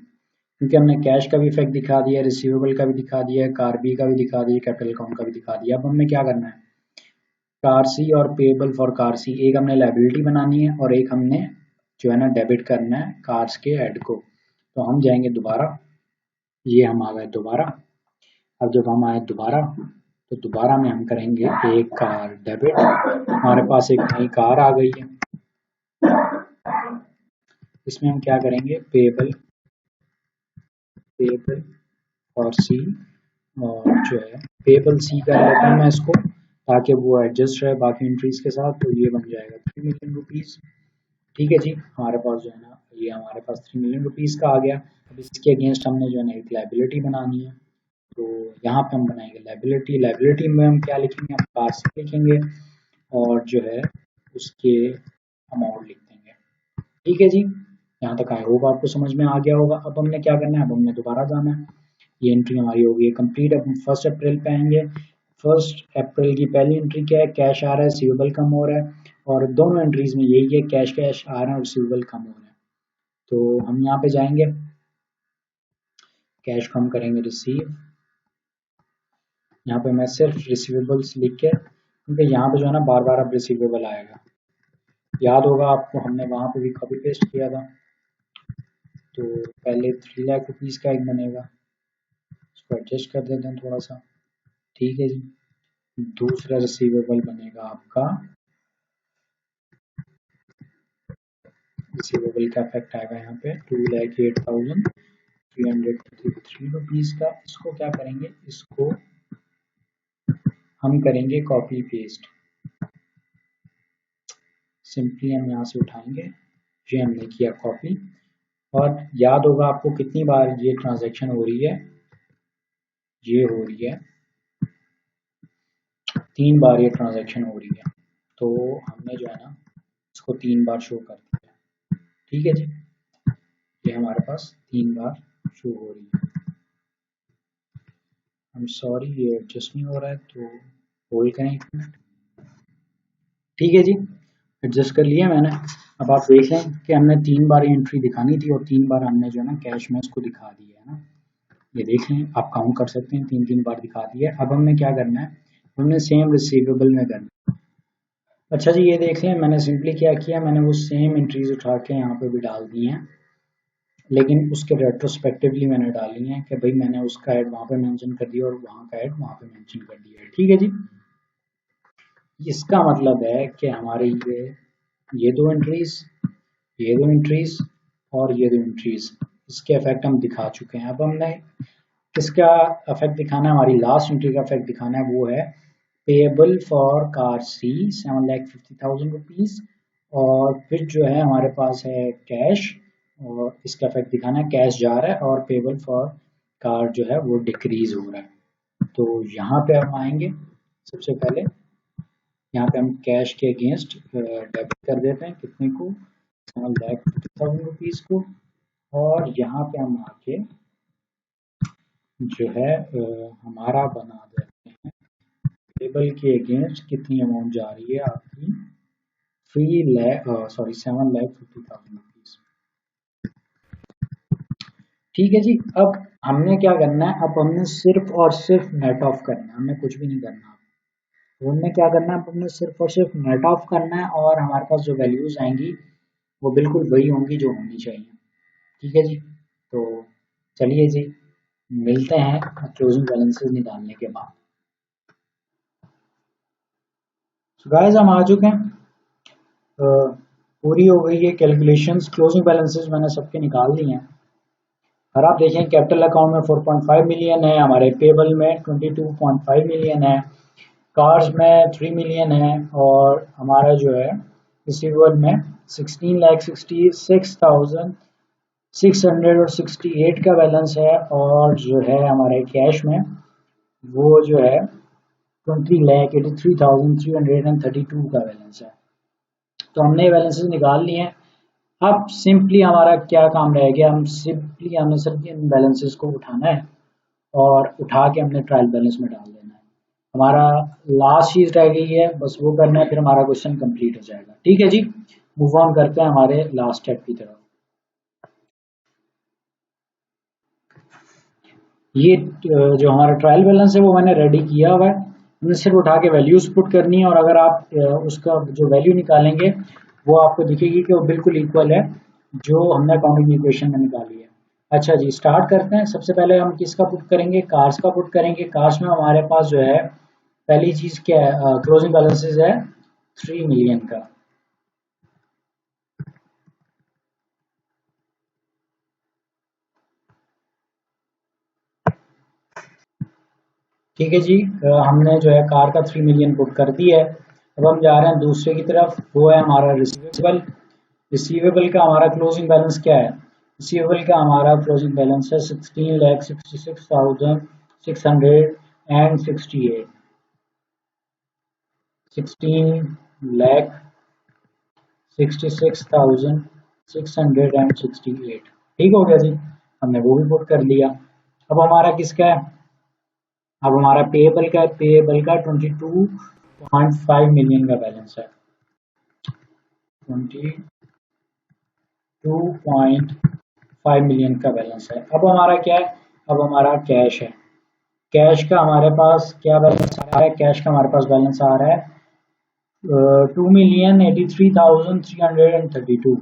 क्योंकि हमने कैश का भी इफेक्ट दिखा दिया, रिसीवेबल का भी दिखा दिया, कार बी का भी दिखा दिया, कैपिटल अकाउंट का भी दिखा दिया। अब हमें क्या करना है, कार सी और पेबल फॉर कार सी, एक हमने लायबिलिटी बनानी है और एक हमने जो है ना डेबिट करना है कार्स के हेड को। तो हम जाएंगे दोबारा, ये हम आ गए दोबारा। अब जब हम आए दोबारा तो दोबारा में हम करेंगे एक कार डेबिट, हमारे पास एक नई कार आ गई है, इसमें हम क्या करेंगे, पेबल पेबल और सी, और जो है पेबल सी कर लेता हूँ मैं इसको ताकि वो एडजस्ट रहे बाकी एंट्रीज के साथ। तो ये बन जाएगा 3 मिलियन रुपीज। ठीक है जी, हमारे पास जो है ना ये हमारे पास 3 मिलियन रुपीज का आ गया। अब इसके अगेंस्ट हमने जो है ना एक लाइबिलिटी बनानी है, तो यहाँ पे हम बनाएंगे लाइबिलिटी। लाइबिलिटी में हम क्या लिखेंगे, हम कार्स लिखेंगे और जो है उसके अमाउंट लिख देंगे। ठीक है जी, यहाँ तक आई होप आपको समझ में आ गया होगा। अब हमने क्या करना है, अब हमने दोबारा जाना है, ये एंट्री हमारी होगी कंप्लीट। अब हम 1 अप्रैल पे आएंगे, फर्स्ट अप्रैल की पहली एंट्री क्या है, कैश आ रहा है, रिसीवेबल कम हो रहा है, और दोनों एंट्रीज में यही है, कैश कैश आ रहा है और रिसीवेबल कम हो रहा है। तो हम यहाँ पे जाएंगे, कैश को हम करेंगे रिसीव। यहाँ पे मैं सिर्फ रिसीवेबल्स लिख के, क्योंकि यहाँ पे जो है ना बार बार अब रिसीवेबल आएगा, याद होगा आपको हमने वहाँ पे भी कॉपी पेस्ट किया था। तो पहले 3 लाख रुपीज़ का एक बनेगा, इसको एडजस्ट कर देते हैं थोड़ा सा, ठीक है जी। दूसरा रिसीवेबल बनेगा आपका, रिसीवेबल का इफेक्ट आएगा यहाँ पे 2,08,333 रुपीज़ का। इसको क्या करेंगे, इसको हम करेंगे कॉपी पेस्ट, सिंपली हम यहाँ से उठाएंगे, ये हमने किया कॉपी। और याद होगा आपको कितनी बार ये ट्रांजैक्शन हो रही है, ये हो रही है 3 बार ये ट्रांजैक्शन हो रही है। तो हमने जो है ना इसको 3 बार शो कर दिया, ठीक है जी। ये हमारे पास 3 बार शो हो रही है। I'm सॉरी ये एडजस्ट नहीं हो रहा है, तो होल्ड करें 1 मिनट, ठीक है जी। एडजस्ट कर लिया मैंने। अब आप देख लें कि हमने 3 बार एंट्री दिखानी थी और 3 बार हमने जो है ना कैश में इसको दिखा दिया है ना, ये देख लें, आप काउंट कर सकते हैं, 3 बार दिखा दिया। अब हमें क्या करना है, हमने सेम रिसीवेबल में करना है। अच्छा जी, ये देख लें मैंने सिंपली क्या किया, मैंने वो सेम एंट्रीज उठा के यहाँ पे भी डाल दी हैं, लेकिन उसके रेट्रोस्पेक्टिवली मैंने डाली हैं कि भाई मैंने उसका ऐड वहाँ पे मेंशन कर दिया और वहाँ का ऐड वहाँ पे मेंशन कर दिया है, ठीक है जी। इसका मतलब है कि हमारे ये 2 एंट्रीज, ये 2 एंट्रीज और ये 2 एंट्रीज, इसके इफेक्ट हम दिखा चुके हैं। अब हमने किसका इफेक्ट दिखाना है, हमारी लास्ट एंट्री का इफेक्ट दिखाना है, वो है payable for car C 7,50,000 rupees. और फिर जो है हमारे पास है कैश, और इसका इफेक्ट दिखाना है, कैश जा रहा है और पेएबल फॉर कार जो है वो डिक्रीज हो रहा है। तो यहाँ पे हम आएंगे, सबसे पहले यहाँ पे हम कैश के अगेंस्ट डेबिट कर देते हैं, कितने को, 7,50,000 रुपीज़ को। और यहाँ पे हम आके जो है हमारा बना देते हैं टेबल के अगेंस्ट कितनी अमाउंट जा रही है आपकी, 7,50,000 रुपीज़, ठीक है जी। अब हमने क्या करना है, अब हमने सिर्फ और सिर्फ नेट ऑफ करना है, हमने कुछ भी नहीं करना। तो हमने क्या करना है, हमने सिर्फ और सिर्फ नेट ऑफ करना है, और हमारे पास जो वैल्यूज आएंगी वो बिल्कुल वही होंगी जो होनी चाहिए, ठीक है जी। तो चलिए जी, मिलते हैं क्लोजिंग बैलेंसेस निकालने के बाद। तो गाइस हम आ चुके हैं, पूरी हो गई है कैलकुलेशंस, क्लोजिंग बैलेंसेस मैंने सबके निकाल लिए हैं। और आप देखें कैपिटल अकाउंट में 4.5 मिलियन है, हमारे पेबल में 22.5 मिलियन है, कार्स में 3 मिलियन है, और हमारा जो है रिसीवेबल में 16,66,668 का बैलेंस है, और जो है हमारे कैश में वो जो है 20,83,332 का बैलेंस है। तो हमने ये बैलेंसेस निकाल लिए हैं। अब सिंपली हमारा क्या काम रह गया, हमने सिर्फ इन बैलेंसेस को उठाना है और उठा के हमने ट्रायल बैलेंस में डाल देना है। हमारा लास्ट चीज रह गई है, बस वो करना है, फिर हमारा क्वेश्चन कंप्लीट हो जाएगा, ठीक है जी। मूव ऑन करते हैं हमारे लास्ट स्टेप की तरफ। ये जो हमारा ट्रायल बैलेंस है वो मैंने रेडी किया हुआ है, हमने सिर्फ उठा के वैल्यूज पुट करनी है, और अगर आप उसका जो वैल्यू निकालेंगे वो आपको दिखेगी कि वो बिल्कुल इक्वल है जो हमने अकाउंटिंग इक्वेशन में निकाली है। अच्छा जी, स्टार्ट करते हैं। सबसे पहले हम किसका पुट करेंगे, कार्स का पुट करेंगे। कार्स में हमारे पास जो है पहली चीज क्या है, क्लोजिंग बैलेंसेस है 3 मिलियन का। ठीक है जी, हमने जो है कार का 3 मिलियन पुट कर दिया है। अब हम जा रहे हैं दूसरे की तरफ, वो है हमारा रिसीवेबल। रिसीवेबल का हमारा क्लोजिंग बैलेंस क्या है, रिसीवेबल का हमारा क्लोजिंग बैलेंस है 16,66,668, 16,66,668, ठीक हो गया जी, हमने वो भी पुट कर लिया। अब हमारा किसका है, अब हमारा पेएबल का 22.5 मिलियन का बैलेंस है, 22.5 मिलियन का बैलेंस है। अब हमारा क्या है, अब हमारा कैश है। कैश का हमारे पास क्या बैलेंस आ रहा है, कैश का हमारे पास बैलेंस आ रहा है 2,83,332,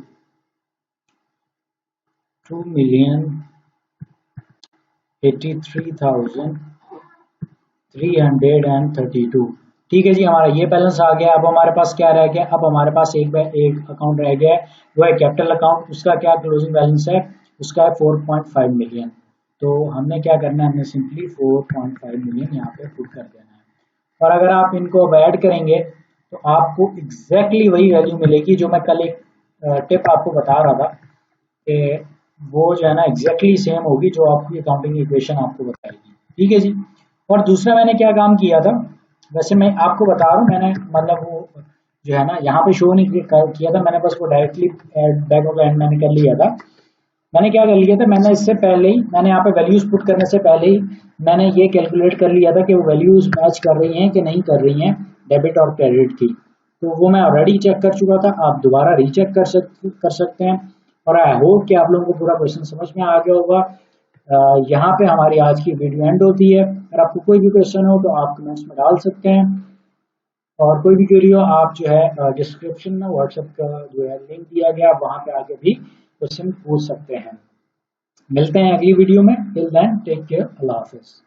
2,83,332। ठीक है जी, हमारा ये बैलेंस आ गया। अब हमारे पास क्या रह गया, अब हमारे पास एक अकाउंट रह गया है, वो है कैपिटल अकाउंट। उसका क्या क्लोजिंग बैलेंस है, उसका है 4.5 मिलियन। तो हमने क्या करना है, हमने सिंपली 4.5 मिलियन यहाँ पे पुट कर देना है। और अगर आप इनको अब ऐड करेंगे तो आपको एग्जैक्टली वही वैल्यू मिलेगी जो मैं कल एक टिप आपको बता रहा था कि वो जो है ना एग्जैक्टली सेम होगी जो आपकी अकाउंटिंग इक्वेशन आपको बताएगी। ठीक है जी। और दूसरा मैंने क्या काम किया था, वैसे मैं आपको बता रहा हूँ, मैंने मतलब वो जो है ना यहाँ पे शो नहीं किया था, मैंने बस वो डायरेक्टली बैक ऑफ एंड मैंने कर लिया था। मैंने क्या कर लिया था, मैंने इससे पहले ही मैंने यहाँ पे वैल्यूज पुट करने से पहले ही मैंने ये कैलकुलेट कर लिया था कि वो वैल्यूज मैच कर रही हैं कि नहीं कर रही हैं डेबिट और क्रेडिट की। तो वो मैं ऑलरेडी चेक कर चुका था, आप दोबारा रीचेक कर सकते हैं। और आई होप कि आप लोगों को पूरा क्वेश्चन समझ में आ गया होगा। यहाँ पे हमारी आज की वीडियो एंड होती है। अगर आपको कोई भी क्वेश्चन हो तो आप कमेंट्स में डाल सकते हैं, और कोई भी क्वेरी हो आप जो है डिस्क्रिप्शन में व्हाट्सएप का जो है लिंक दिया गया, आप वहाँ पे आके भी क्वेश्चन पूछ सकते हैं। मिलते हैं अगली वीडियो में, टिल देन टेक केयर, अल्लाह हाफिज।